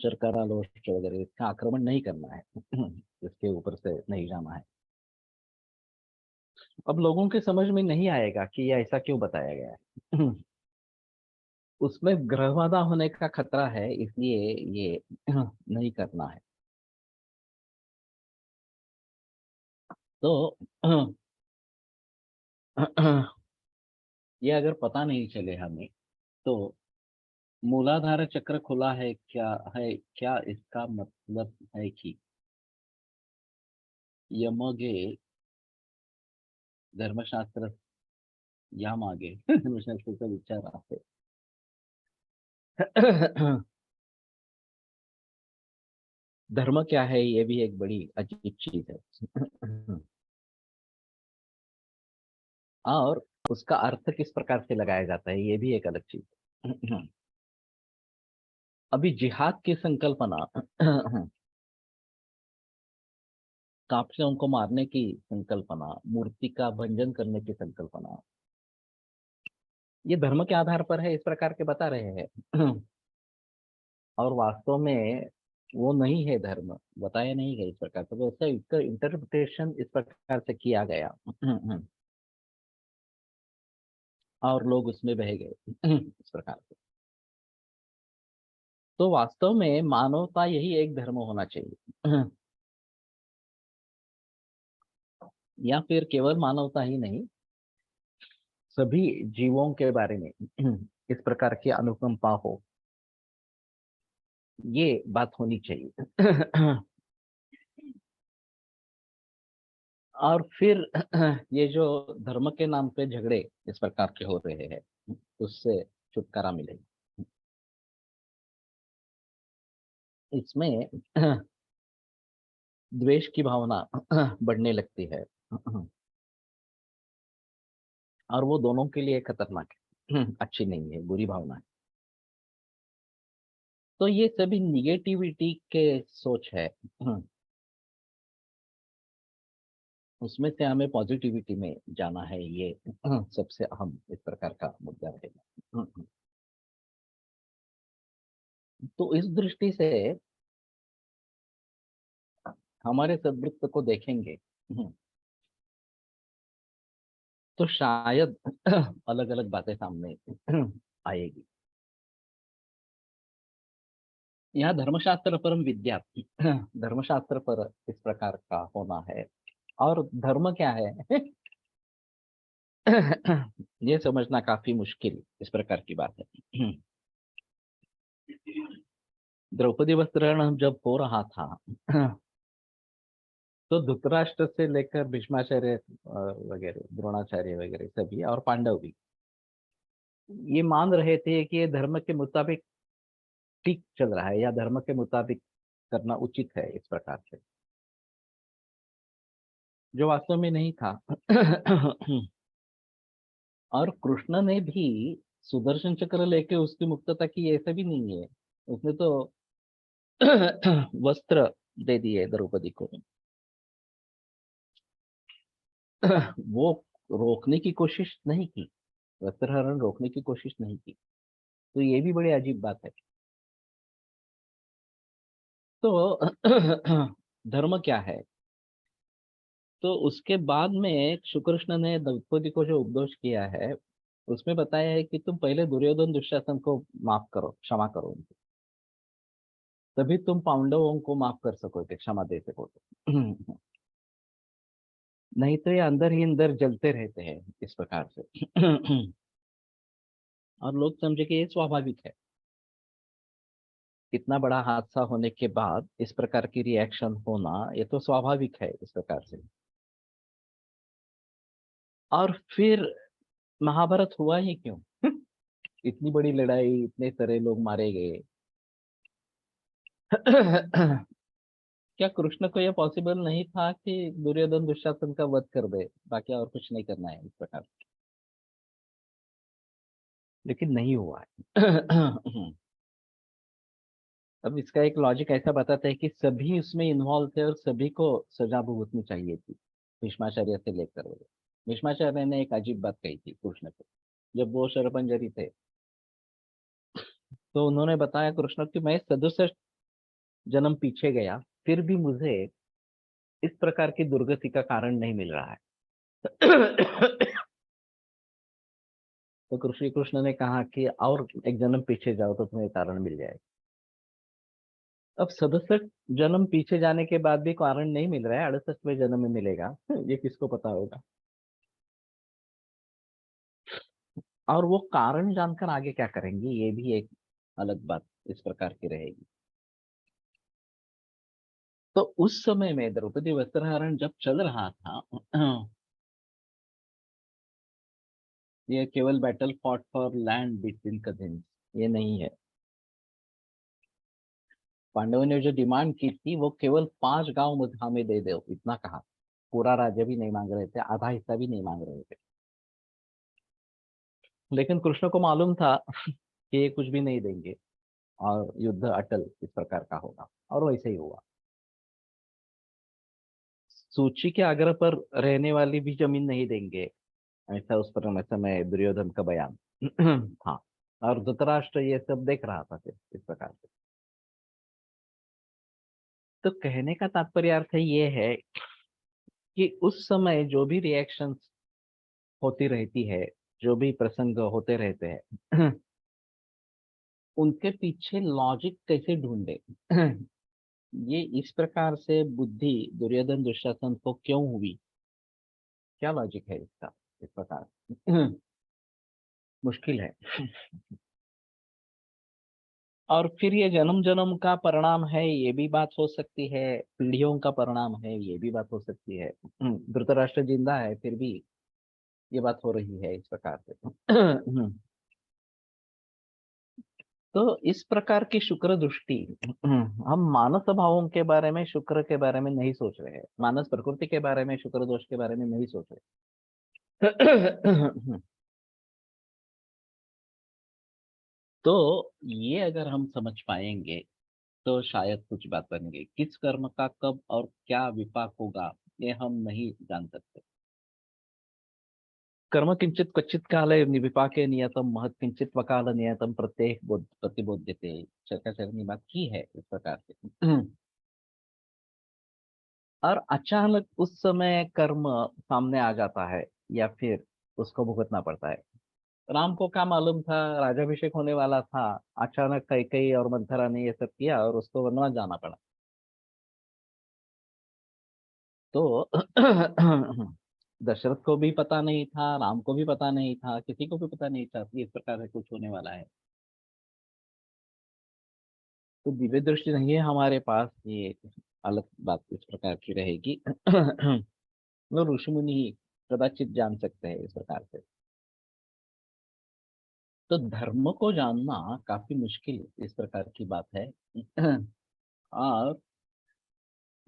[SPEAKER 1] शर्करा लोष्ट वगैरह इसका आक्रमण नहीं करना है। इसके ऊपर से नहीं जाना है। अब लोगों के समझ में नहीं आएगा कि ये ऐसा क्यों बताया गया है। उसमें ग्रहबाधा होने का खतरा है, इसलिए ये नहीं करना है। तो ये अगर पता नहीं चले हमें, तो मूलाधार चक्र खुला है क्या, है क्या इसका मतलब है कि यमगे धर्मशास्त्र यामागे धर्मशास्त्राचा विचार आहे. धर्म क्या है, ये भी एक बड़ी अजीब चीज है। और उसका अर्थ किस प्रकार से लगाया जाता है, ये भी एक अलग चीज है। अभी जिहाद की संकल्पना, काफिरों को मारने की संकल्पना, मूर्ति का भंजन करने की संकल्पना, ये धर्म के आधार पर है, इस प्रकार के बता रहे हैं। और वास्तव में वो नहीं है धर्म, बताया नहीं गया इस प्रकार से, वैसा इसका इंटरप्रिटेशन इस प्रकार से किया गया। और लोग उसमें बह गए इस प्रकार से। तो वास्तव में मानवता यही एक धर्म होना चाहिए। या फिर केवल मानवता ही नहीं, सभी जीवों के बारे में इस प्रकार की अनुकंपा हो, ये बात होनी चाहिए। और फिर ये जो धर्म के नाम पे झगड़े इस प्रकार के हो रहे हैं, उससे छुटकारा मिलेगा। इसमें द्वेष की भावना बढ़ने लगती है, और वो दोनों के लिए खतरनाक है, अच्छी नहीं है, बुरी भावना है। तो ये सभी निगेटिविटी के सोच है। उसमें से हमें पॉजिटिविटी में जाना है, ये सबसे अहम इस प्रकार का मुद्दा रहेगा। तो इस दृष्टि से हमारे सदवृत्त को देखेंगे, तो शायद अलग अलग बातें सामने आएगी। यहाँ धर्मशास्त्र परम विद्या, धर्मशास्त्र पर इस प्रकार का होना है। और धर्म क्या है, ये समझना काफी मुश्किल इस प्रकार की बात है। द्रौपदी वस्त्रण जब हो रहा था, तो धृतराष्ट्र से लेकर भीष्माचार्य वगैरह, द्रोणाचार्य वगैरह सभी, और पांडव भी, ये मान रहे थे कि ये धर्म के मुताबिक ठीक चल रहा है, या धर्म के मुताबिक करना उचित है इस प्रकार से, जो वास्तव में नहीं था। और कृष्ण ने भी सुदर्शन चक्र लेके उसकी मुक्तता की, ऐसा भी नहीं है। उसने तो वस्त्र दे दिए द्रौपदी को। वो रोकने की कोशिश नहीं की, वस्त्रहरण रोकने की कोशिश नहीं की। तो ये भी बड़ी अजीब बात है। तो धर्म क्या है, तो उसके बाद में शुकृष्ण ने द्रौपदी को जो उपदेश किया है, उसमें बताया है कि तुम पहले दुर्योधन दुशासन को माफ करो, क्षमा करो उनको, तभी तुम पांडवों को माफ कर सकोगे, क्षमा दे सकोगे। नहीं तो ये अंदर ही अंदर जलते रहते हैं इस प्रकार से। और लोग समझे कि ये स्वाभाविक है। इतना बड़ा हादसा होने के बाद इस प्रकार की रिएक्शन होना, ये तो स्वाभाविक है इस प्रकार से। और फिर महाभारत हुआ ही क्यों? इतनी बड़ी लड़ाई, इतने सारे लोग मारे गए। क्या कृष्ण को यह पॉसिबल नहीं था कि दुर्योधन दुशासन का वध कर दे, बाकी और कुछ नहीं करना है इस प्रकार? लेकिन नहीं हुआ है। अब इसका एक लॉजिक ऐसा बताता है कि सभी उसमें इन्वॉल्व थे और सभी को सजा भुगतनी चाहिए थी, भीष्माचार्य से लेकर वगैरह। भीष्माचार्य ने एक अजीब बात कही थी कृष्ण को, जब वो शरपंजरी थे, तो उन्होंने बताया कृष्ण कि मैं सदस्य जन्म पीछे गया, फिर भी मुझे इस प्रकार की दुर्गति का कारण नहीं मिल रहा है। तो श्री कृष्ण ने कहा कि और एक जन्म पीछे जाओ तो तुम्हें कारण मिल जाएगा। अब 67 जन्म पीछे जाने के बाद भी कारण नहीं मिल रहा है, 68वें जन्म में मिलेगा। ये किसको पता होगा। और वो कारण जानकर आगे क्या करेंगे, ये भी एक अलग बात इस प्रकार की रहेगी। तो उस समय में द्रौपदी वस्त्रहरण जब चल रहा था, ये केवल battle fought for land between cousins ये नहीं है। पांडवों ने जो डिमांड की थी वो केवल 5 गांव मुझे हमें दे दो, इतना कहा। पूरा राज्य भी नहीं मांग रहे थे, आधा हिस्सा भी नहीं मांग रहे थे। लेकिन कृष्ण को मालूम था कि ये कुछ भी नहीं देंगे और युद्ध अटल इस प्रकार का होगा, और वैसे ही हुआ। सूची के आग्रह पर रहने वाली भी जमीन नहीं देंगे, ऐसा उस पर समय दुर्योधन का बयान था। और धृतराष्ट्र ये सब देख रहा था फिर इस प्रकार से। तो कहने का तात्पर्य अर्थ ये है कि उस समय जो भी रिएक्शंस होती रहती है, जो भी प्रसंग होते रहते हैं, उनके पीछे लॉजिक कैसे ढूंढे। ये इस प्रकार से बुद्धि दुर्योधन दुशासन को क्यों हुई, क्या लॉजिक है इसका, इस प्रकार मुश्किल है। और फिर ये जन्म जन्म का परिणाम है, ये भी बात हो सकती है। पीढ़ियों का परिणाम है, ये भी बात हो सकती है। धृतराष्ट्र जिंदा है फिर भी ये बात हो रही है इस प्रकार से। तो इस प्रकार की शुक्र दृष्टि, हम मानस भावों के बारे में, शुक्र के बारे में नहीं सोच रहे हैं, मानस प्रकृति के बारे में, शुक्र दोष के बारे में नहीं सोच रहे। तो ये अगर हम समझ पाएंगे तो शायद कुछ बात बनेगी। किस कर्म का कब और क्या विपाक होगा ये हम नहीं जान सकते। कर्म किंचित क्वचित काले विपाके नियतम महत् किंचित वकाल नियतम प्रत्येक प्रतिबोध्यते, चर्चा ने बात की है इस प्रकार से। और अचानक उस समय कर्म सामने आ जाता है या फिर उसको भुगतना पड़ता है। राम को क्या मालूम था, राजाभिषेक होने वाला था, अचानक कैकेयी और मंथरा ने ये सब किया और उसको वनवास जाना पड़ा। तो दशरथ को भी पता नहीं था, राम को भी पता नहीं था, किसी को भी पता नहीं था कि इस प्रकार से कुछ होने वाला है। तो दिव्य दृष्टि नहीं है हमारे पास, ये अलग बात इस प्रकार की रहेगी। वो ऋषि मुनि ही कदाचित जान सकते हैं इस प्रकार से। तो धर्म को जानना काफी मुश्किल इस प्रकार की बात है। और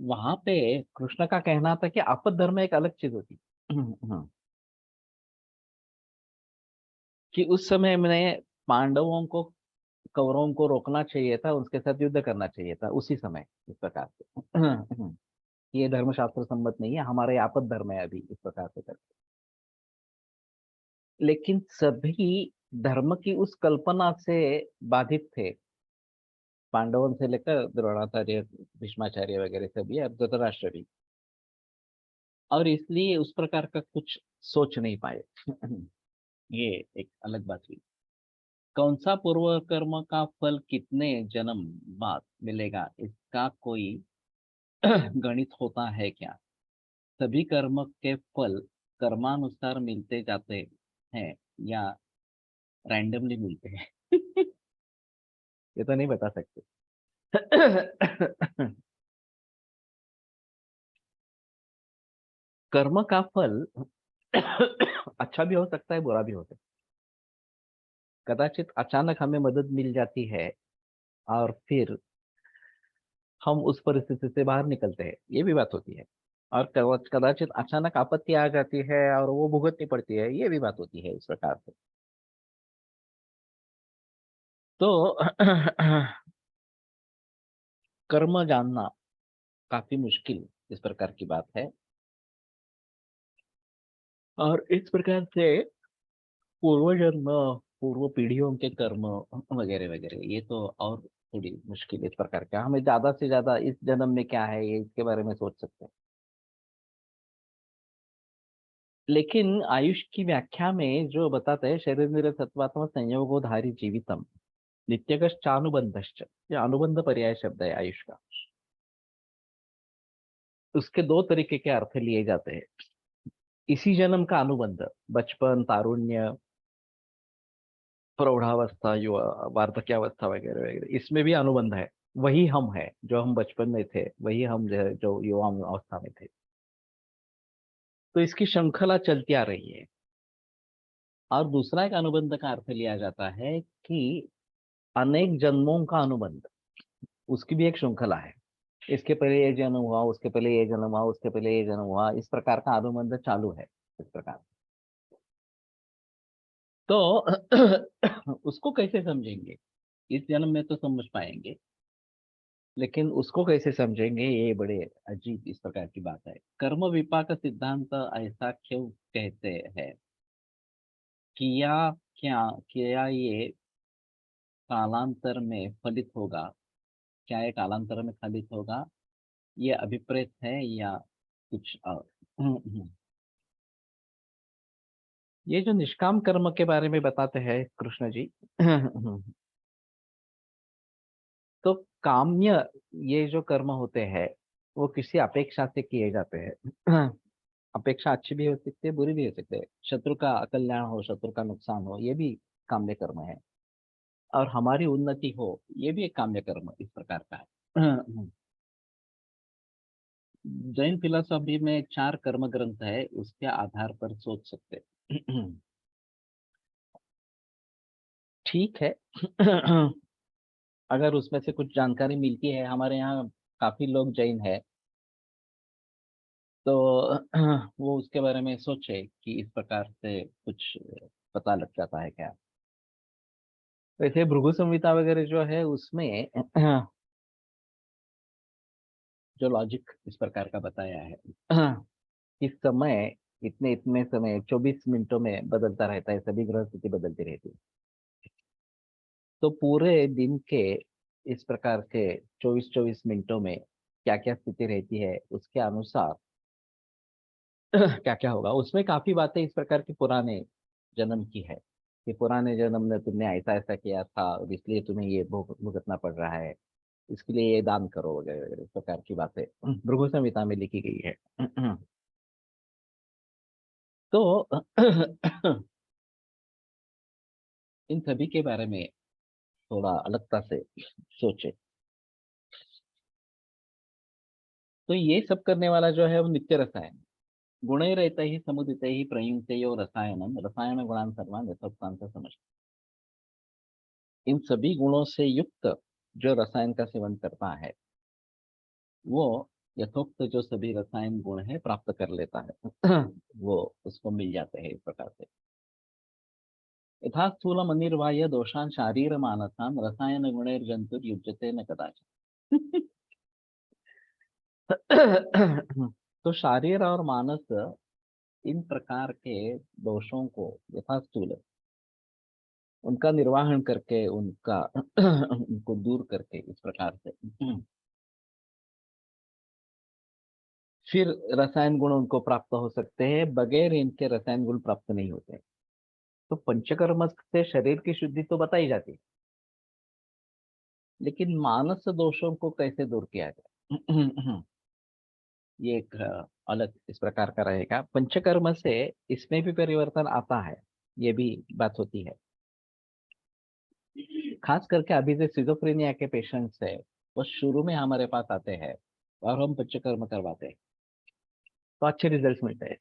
[SPEAKER 1] वहां पे कृष्ण का कहना था कि आपद धर्म एक अलग चीज होती। कि उस समय में पांडवों को, कौरवों को रोकना चाहिए था, उसके साथ युद्ध करना चाहिए था उसी समय इस प्रकार से। ये धर्मशास्त्र सम्मत नहीं है, हमारे आपद धर्म है अभी इस प्रकार से करके। लेकिन सभी धर्म की उस कल्पना से बाधित थे, पांडवों से लेकर द्रोणाचार्य, भीष्माचार्य वगैरह सभी, और धृतराष्ट्र भी। और इसलिए उस प्रकार का कुछ सोच नहीं पाए। ये एक अलग बात हुई। कौन सा पूर्व कर्म का फल कितने जन्म बाद मिलेगा, इसका कोई गणित होता है क्या। सभी कर्म के फल कर्मानुसार मिलते जाते हैं या रैंडमली मिलते हैं। ये तो नहीं बता सकते। कर्म का फल अच्छा भी हो सकता है, बुरा भी हो सकता है। कदाचित अचानक हमें मदद मिल जाती है और फिर हम उस परिस्थिति से बाहर निकलते हैं, ये भी बात होती है। और कदाचित अचानक आपत्ति आ जाती है और वो भुगतनी पड़ती है, ये भी बात होती है इस प्रकार से। तो कर्म जानना काफी मुश्किल इस प्रकार की बात है। और इस प्रकार से पूर्व जन्म, पूर्व पीढ़ियों के कर्म वगैरह वगैरह, ये तो और थोड़ी मुश्किल इस प्रकार का, हमें ज्यादा से ज्यादा इस जन्म में क्या है ये इसके बारे में सोच सकते हैं। लेकिन आयुष की व्याख्या में जो बताते हैं, शरीर सत्वात्म संयोगोधारी जीवितम नित्यगश्चानुबंधश्च, ये अनुबंध पर्याय शब्द है आयुष का। उसके दो तरीके के अर्थ लिए जाते हैं। इसी जन्म का अनुबंध, बचपन, तारुण्य, प्रौढ़ावस्था, युवा, वार्धक्यावस्था वगैरह वगैरह, इसमें भी अनुबंध है। वही हम है जो हम बचपन में थे, वही हम जो है जो युवा अवस्था में थे। तो इसकी श्रृंखला चलती आ रही है। और दूसरा एक अनुबंध का अर्थ लिया जाता है कि अनेक जन्मों का अनुबंध, उसकी भी एक श्रृंखला है। इसके पहले ये जन्म हुआ, उसके पहले ये जन्म हुआ, उसके पहले ये जन्म हुआ, इस प्रकार का अनुबंध चालू है इस प्रकार। तो उसको कैसे समझेंगे? इस जन्म में तो समझ पाएंगे, लेकिन उसको कैसे समझेंगे ये बड़े अजीब इस प्रकार की बात है। कर्म विपाक सिद्धांत ऐसा क्यों कहते हैं? किया क्या, किया ये कालांतर में फलित होगा, क्या ये कालांतर में फलित होगा, ये अभिप्रेत है या कुछ और? ये जो निष्काम कर्म के बारे में बताते हैं कृष्ण जी, तो काम्य ये जो कर्म होते हैं वो किसी अपेक्षा से किए जाते हैं। अपेक्षा अच्छी भी हो सकती है, बुरी भी हो सकती है। शत्रु का कल्याण हो, शत्रु का नुकसान हो, ये भी काम्य कर्म है। और हमारी उन्नति हो, ये भी एक काम्य कर्म इस प्रकार का है। जैन फिलोसॉफी में 4 कर्म ग्रंथ है, उसके आधार पर सोच सकते हैं। ठीक है। अगर उसमें से कुछ जानकारी मिलती है, हमारे यहाँ काफी लोग जैन है, तो वो उसके बारे में सोचे कि इस प्रकार से कुछ पता लग जाता है क्या। वैसे भृगु संहिता वगैरह जो है उसमें जो लॉजिक इस प्रकार का बताया है, इस समय इतने इतने समय 24 मिनटों में बदलता रहता है, सभी ग्रह स्थिति बदलती रहती है। तो पूरे दिन के इस प्रकार के 24-24 मिनटों में क्या क्या स्थिति रहती है, उसके अनुसार क्या क्या होगा। उसमें काफी बातें इस प्रकार की पुराने जन्म की है, कि पुराने जन्म में तुमने ऐसा ऐसा किया था और इसलिए तुम्हें ये भुगतना पड़ रहा है, इसके लिए ये दान करो वगैरह वगैरह, इस प्रकार की बातें भृगु संहिता में लिखी गई है। तो इन सभी के बारे में थोड़ा अलगता से सोचे, तो ये सब करने वाला जो है वो नित्य रसायन, गुण ही रहता ही समुदित ही प्रयुक्त यो रसायनम रसायन गुणान सर्वान यथोक्तांत समझ। इन सभी गुणों से युक्त जो रसायन का सेवन करता है, वो यथोक्त जो सभी रसायन गुण है प्राप्त कर लेता है। वो उसको मिल जाते हैं इस प्रकार से। यथा स्थूल मनिर्वाह्य दोषान शारीर मानसान रसायन गुणेर जंतुर युज्यते न कदाचित। तो शारीर और मानस, इन प्रकार के दोषों को यथा स्थूल, उनका निर्वाहन करके, उनका उनको दूर करके इस प्रकार से फिर रसायन गुण उनको प्राप्त हो सकते हैं, बगैर इनके रसायन गुण प्राप्त नहीं होते। तो पंचकर्म से शरीर की शुद्धि तो बताई जाती है, लेकिन मानस दोषों को कैसे दूर किया जाए, ये एक अलग इस प्रकार का रहेगा। पंचकर्म से इसमें भी परिवर्तन आता है, ये भी बात होती है। खास करके अभी जो सिजोफ्रेनिया के पेशेंट्स है, वो शुरू में हमारे पास आते हैं और हम पंचकर्म करवाते हैं, तो अच्छे रिजल्ट मिलते हैं।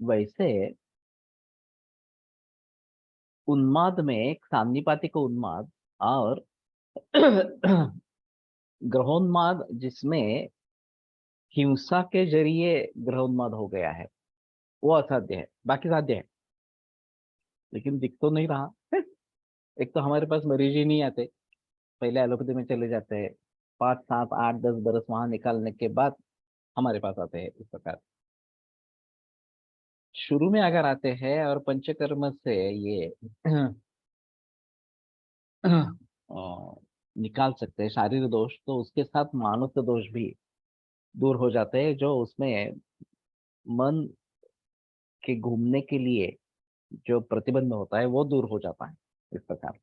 [SPEAKER 1] वैसे उन्माद में एक सान्निपातिक उन्माद और ग्रहोन्माद, जिसमें हिंसा के जरिए ग्रहोन्माद हो गया है, वो असाध्य है। बाकी साध्य है, लेकिन दिख तो नहीं रहा। एक तो हमारे पास मरीज ही नहीं आते, पहले एलोपैथी में चले जाते हैं, 5 7 8 10 बरस वहां निकालने के बाद हमारे पास आते हैं इस प्रकार। शुरू में अगर आते हैं और पंचकर्म से ये निकाल सकते हैं शारीरिक दोष, तो उसके साथ मानसिक दोष भी दूर हो जाते हैं, जो उसमें मन के घूमने के लिए जो प्रतिबंध होता है वो दूर हो जाता है इस प्रकार।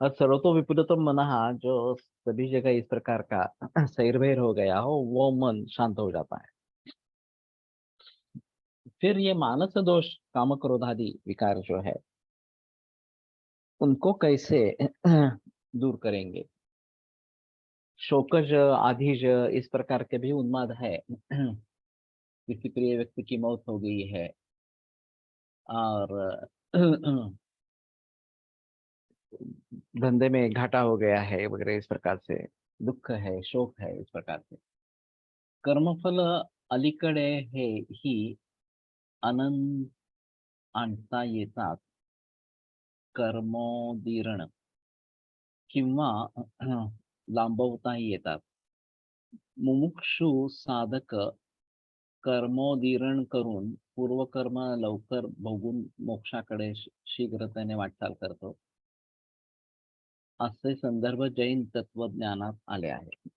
[SPEAKER 1] और सर्वतो विपरीतम मनः, जो सभी जगह इस प्रकार का सैरभैर हो गया हो, वो मन शांत हो जाता है। फिर ये मानस दोष, काम क्रोध आदि विकार जो है, उनको कैसे दूर करेंगे? शोकज, आधिज, इस प्रकार के भी उन्माद है। किसी प्रिय व्यक्ति की मौत हो गई है, और धंधे में घाटा हो गया है वगैरह, इस प्रकार से दुख है, शोक है, इस प्रकार से कर्मफल अलीकडे हे ही आनंद आणता येतात, कर्मोदीर्ण किंवा लांबवताही येतात. मुमुक्षु साधक कर्मोदीर्ण करून पूर्वकर्म लवकर भोगून मोक्षाकडे शीघ्रतेने वाटचाल करतो, असे संदर्भ जैन तत्वज्ञानात आले आहेत.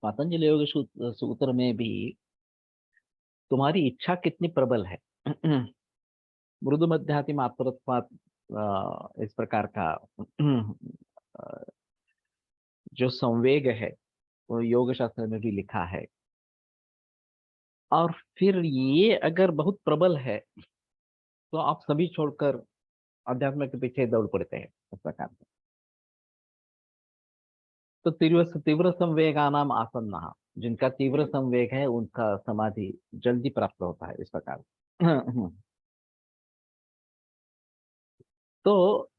[SPEAKER 1] पातंजलि योग सूत्र में भी तुम्हारी इच्छा कितनी प्रबल है, मृदु मध्याति मात्रत्वात्, इस प्रकार का जो संवेग है वो योग शास्त्र में भी लिखा है। और फिर ये अगर बहुत प्रबल है तो आप सभी छोड़कर अध्यात्म के पीछे दौड़ पड़ते हैं इस प्रकार से। तो तीव्र तीव्र संवेगा नाम आसन्न, जिनका तीव्र संवेग है उनका समाधि जल्दी प्राप्त होता है इस प्रकार से। तो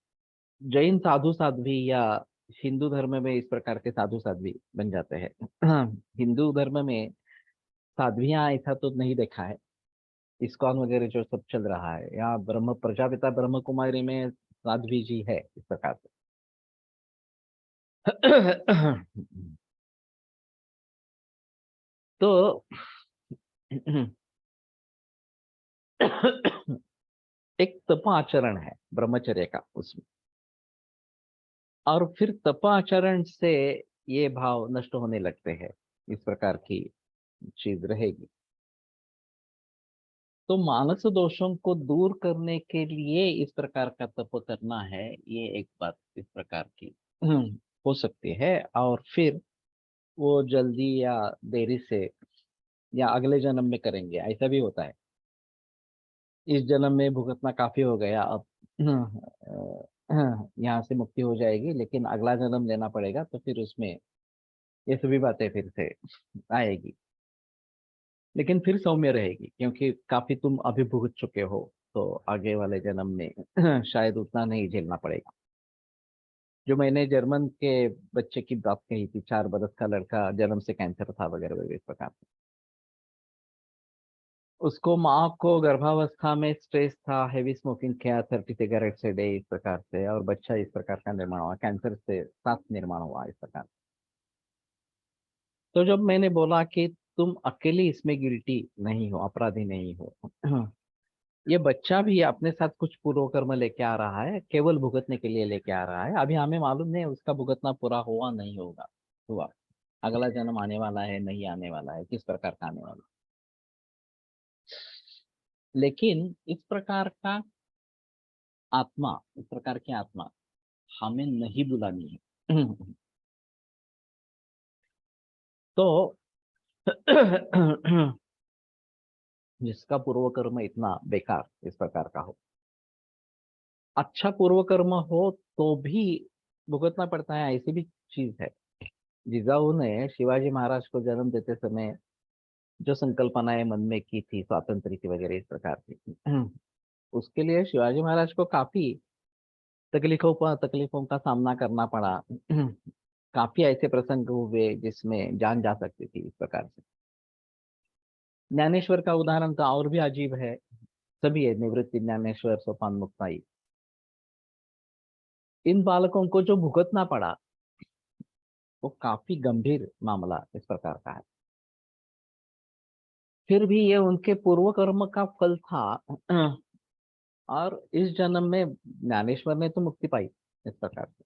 [SPEAKER 1] जैन साधु साध्वी या हिंदू धर्म में इस प्रकार के साधु साध्वी बन जाते हैं। हिंदू धर्म में साध्वियां ऐसा तो नहीं देखा है, इस्कॉन वगैरह जो सब चल रहा है, यहाँ ब्रह्म प्रजापिता ब्रह्म कुमारी में साध्वी जी है इस प्रकार से। तो एक तप आचरण है ब्रह्मचर्य का उसमें, और फिर तप आचरण से ये भाव नष्ट होने लगते हैं, इस प्रकार की चीज रहेगी। तो मानस दोषों को दूर करने के लिए इस प्रकार का तप करना है, ये एक बात इस प्रकार की हो सकती है। और फिर वो जल्दी या देरी से या अगले जन्म में करेंगे, ऐसा भी होता है। इस जन्म में भुगतना काफी हो गया, अब यहाँ से मुक्ति हो जाएगी, लेकिन अगला जन्म लेना पड़ेगा, तो फिर उसमें ये सभी बातें फिर से आएगी। लेकिन फिर सौम्य रहेगी, क्योंकि काफी तुम अभी भुगत चुके हो, तो आगे वाले जन्म में शायद उतना नहीं झेलना पड़ेगा। जो मैंने जर्मन के बच्चे की बात कही थी, 4 बरस का लड़का, जन्म से कैंसर था वगैरह वगैरह इस प्रकार से। उसको माँ को गर्भावस्था में स्ट्रेस था, हेवी स्मोकिंग किया, 30 सिगरेट से डे, इस प्रकार से, और बच्चा इस प्रकार का निर्माण हुआ, कैंसर से साथ निर्माण हुआ इस प्रकार। तो जब मैंने बोला कि तुम अकेले इसमें गिल्टी नहीं हो, अपराधी नहीं हो, ये बच्चा भी अपने साथ कुछ पूर्व कर्म लेके आ रहा है, केवल भुगतने के लिए लेके आ रहा है। अभी हमें मालूम नहीं उसका भुगतना पूरा हुआ नहीं होगा, हुआ, अगला जन्म आने वाला है नहीं आने वाला है, किस प्रकार का आने वाला है। लेकिन इस प्रकार का आत्मा, इस प्रकार की आत्मा हमें नहीं बुलानी है। तो जिसका पूर्व कर्म इतना बेकार इस प्रकार का हो, अच्छा पूर्व कर्म हो तो भी भुगतना पड़ता है, ऐसी भी चीज है। जिजाऊ ने शिवाजी महाराज को जन्म देते समय जो संकल्पनाएं मन में की थी, स्वातंत्र की वगैरह इस प्रकार की, उसके लिए शिवाजी महाराज को काफी तकलीफों का सामना करना पड़ा। काफी ऐसे प्रसंग हुए जिसमें जान जा सकती थी इस प्रकार से। ज्ञानेश्वर का उदाहरण तो और भी अजीब है, सभी है, निवृत्ति ज्ञानेश्वर, सोपान मुक्ताई, इन बालकों को जो भुगतना पड़ा वो काफी गंभीर मामला इस प्रकार का है। फिर भी ये उनके पूर्व कर्म का फल था। और इस जन्म में ज्ञानेश्वर ने तो मुक्ति पाई इस प्रकार से,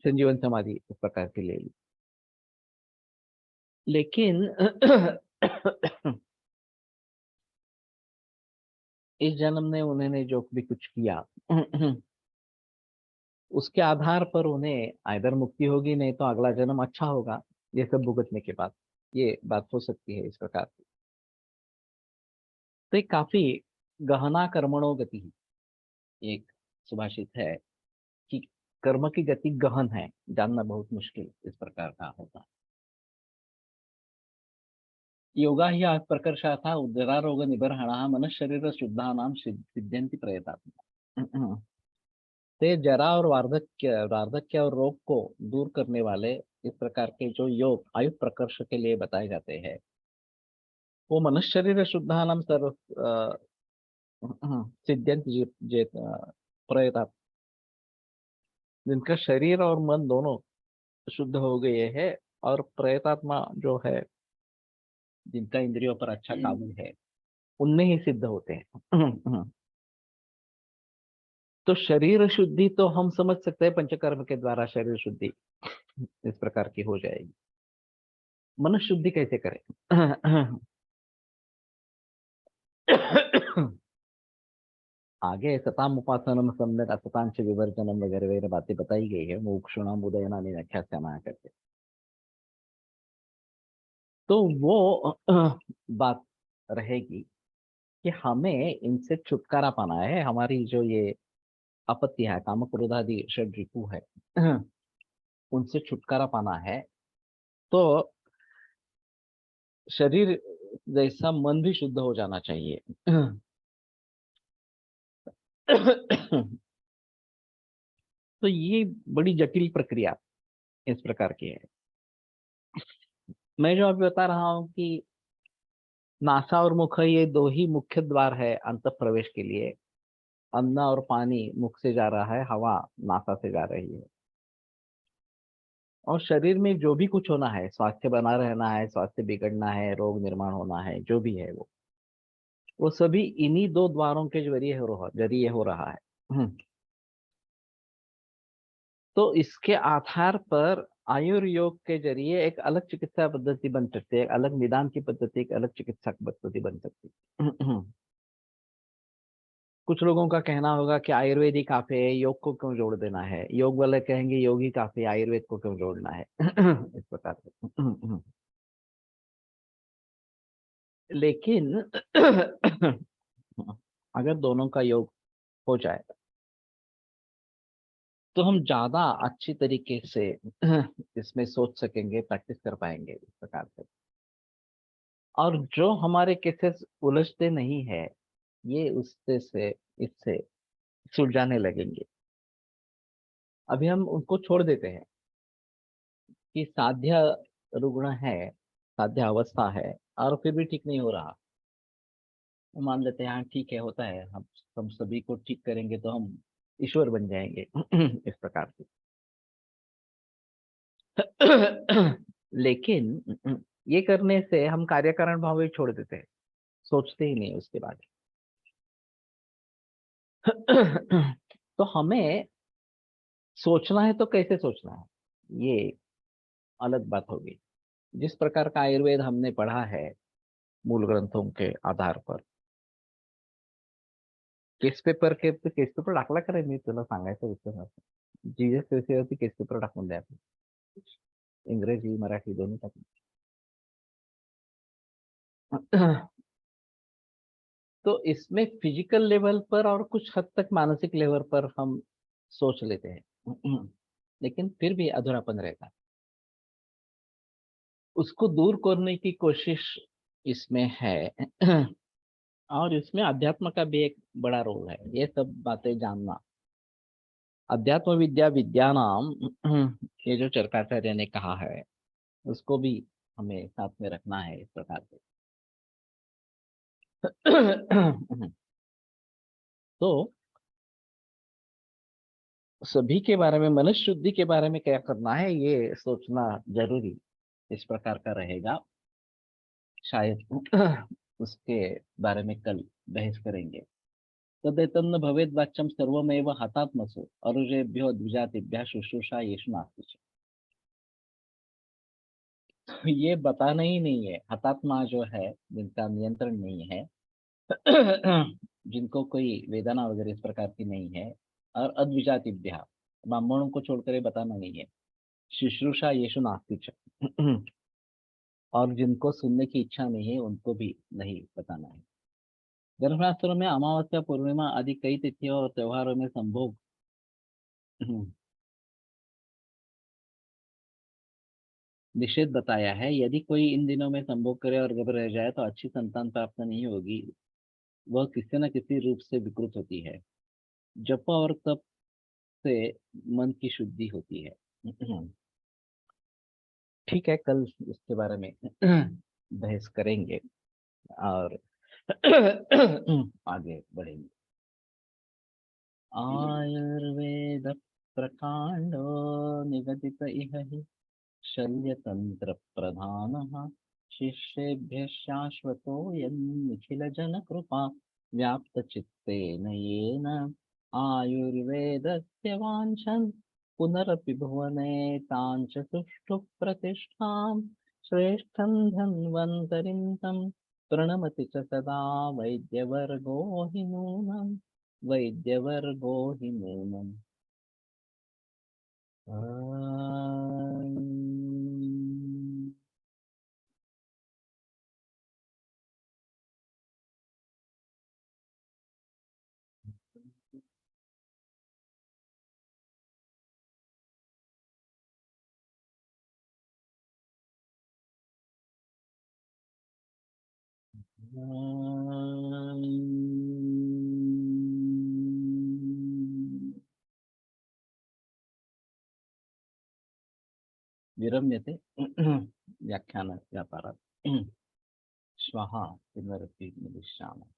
[SPEAKER 1] संजीवन समाधि इस प्रकार की ले ली। लेकिन इस जन्म में उन्होंने जो भी कुछ किया उसके आधार पर उन्हें आइदर मुक्ति होगी, नहीं तो अगला जन्म अच्छा होगा ये सब भुगतने के बाद, ये बात हो सकती है इस प्रकार से। तो एक काफी गहना कर्मणो गति, एक सुभाषित है कि कर्म की गति गहन है, जानना बहुत मुश्किल इस प्रकार का होता है। योगा ही आज प्रकर्षाथा उदरा रोग निबर्हणः मन शरीर शुद्धानाम सिद्ध्यंति प्रयतात्मा। ते जरा और वार्धक्य और रोग को दूर करने वाले इस प्रकार के जो योग आयु प्रकर्ष के लिए बताए जाते हैं, वो मनुष्य शरीर शुद्धानाम सर्व सिद्ध्यंति प्रयतात्मा, जिनका शरीर और मन दोनों शुद्ध हो गए हैं और प्रयतात्मा जो है, जिनका इंद्रियों पर अच्छा काबू है, उनमें ही सिद्ध होते हैं। तो शरीर शुद्धि तो हम समझ सकते हैं पंचकर्म के द्वारा शरीर शुद्धि इस प्रकार की हो जाएगी। मन शुद्धि कैसे करें? आगे सताम उपासनम सम्यक असतांश विवर्जनम वगैरह वगैरह बातें बताई गई है, मोक्षुणाम उदयनानि व्याख्यास्यामः करके। तो वो बात रहेगी कि हमें इनसे छुटकारा पाना है। हमारी जो ये आपत्ति है, काम क्रोधादि षड रिपु है, उनसे छुटकारा पाना है। तो शरीर जैसा मन भी शुद्ध हो जाना चाहिए। तो ये बड़ी जटिल प्रक्रिया इस प्रकार की है। मैं जो अभी बता रहा हूँ कि नासा और मुख ये दो ही मुख्य द्वार है अंत प्रवेश के लिए। अन्न और पानी मुख से जा रहा है, हवा नासा से जा रही है। और शरीर में जो भी कुछ होना है, स्वास्थ्य बना रहना है, स्वास्थ्य बिगड़ना है, रोग निर्माण होना है, जो भी है वो सभी इन्हीं दो द्वारों के जरिए हो रहा है। तो इसके आधार पर आयुर्योग के जरिए एक अलग चिकित्सा पद्धति बन सकती है, एक अलग निदान की पद्धति, एक अलग चिकित्सा पद्धति बन सकती है। कुछ लोगों का कहना होगा कि आयुर्वेद ही काफी है, योग को क्यों जोड़ देना है। योग वाले कहेंगे योग ही काफी है, आयुर्वेद को क्यों जोड़ना है। इस प्रकार से। लेकिन अगर दोनों का योग हो जाए तो हम ज्यादा अच्छी तरीके से इसमें सोच सकेंगे, प्रैक्टिस कर पाएंगे इस प्रकार से। और जो हमारे केसेस उलझते नहीं है, ये उससे से इससे सुलझाने लगेंगे। अभी हम उनको छोड़ देते हैं कि साध्य रुग्ण है, साध्य अवस्था है और फिर भी ठीक नहीं हो रहा। वो मान लेते हैं हाँ ठीक है, होता है, हम सभी को ठीक करेंगे तो हम ईश्वर बन जाएंगे। इस प्रकार से। लेकिन ये करने से हम कार्यकारण भाव ही छोड़ देते हैं, सोचते ही नहीं उसके बाद। तो हमें सोचना है तो कैसे सोचना है, ये अलग बात होगी। जिस प्रकार का आयुर्वेद हमने पढ़ा है मूल ग्रंथों के आधार पर, केस पेपर टाकला का रे, मी तुला सांगायचं विसरलं. जीएस वरती केस पेपर टाकून द्या, इंग्रजी मराठी दोन्ही टाकून. तो इसमें फिजिकल लेवल पर और कुछ हद तक मानसिक लेवल पर हम सोच लेते हैं, लेकिन फिर भी अधूरापन रहता है। उसको दूर करने की कोशिश इसमें है। और इसमें अध्यात्म का भी एक बड़ा रोल है, ये सब बातें जानना। अध्यात्म विद्या विद्यानाम, ये जो चरकाचार्य ने कहा है उसको भी हमें साथ में रखना है इस प्रकार से। तो सभी के बारे में, मनुष्य शुद्धि के बारे में क्या करना है ये सोचना जरूरी इस प्रकार का रहेगा। शायद उसके बारे में कल बहस करेंगे। तदेतन्न भवेद्वाच्यं सर्वमेव हतात्मसु अरुषेभ्यो द्विजातिभ्यः शुश्रूषा येषु नास्ति। ये बताना ही नहीं है, हतात्मा जो है, जिनका नियंत्रण नहीं है, जिनको कोई वेदना वगैरह इस प्रकार की नहीं है, और अद्विजातिभ्यः, ब्राह्मणों को छोड़कर ये बताना नहीं है, शुश्रूषा येषु नास्ति च। और जिनको सुनने की इच्छा नहीं है, उनको भी नहीं बताना है। धर्मशास्त्रों में अमावस्या, पूर्णिमा आदि कई तिथियों और त्योहारों में संभोग निषेध बताया है। यदि कोई इन दिनों में संभोग करे और गर्भ रह जाए तो अच्छी संतान प्राप्त नहीं होगी, वह किसी न किसी रूप से विकृत होती है। जप और तप से मन की शुद्धि होती है। ठीक है, कल इसके बारे में बहस करेंगे और आगे बढ़ेंगे। आयुर्वेद प्रकांडो निगदित इह हि शल्यतंत्र प्रधानः शिष्येभ्यः शाश्वतोऽयं निखिल जन कृपा व्याप्त चित्तेन येन आयुर्वेदस्य वाञ्छन् पुनरपि भुवने ताञ्च सुष्ठु प्रतिष्ठां श्रेष्ठं धन्वन्तरिं तं प्रणमति च सदा वैद्यवर्गो हि नूनम् वैद्यवर्गो हि नूनम्। विरम्यते व्याख्यान व्यापारात् श्वः पुनरपि मिलिष्यामः।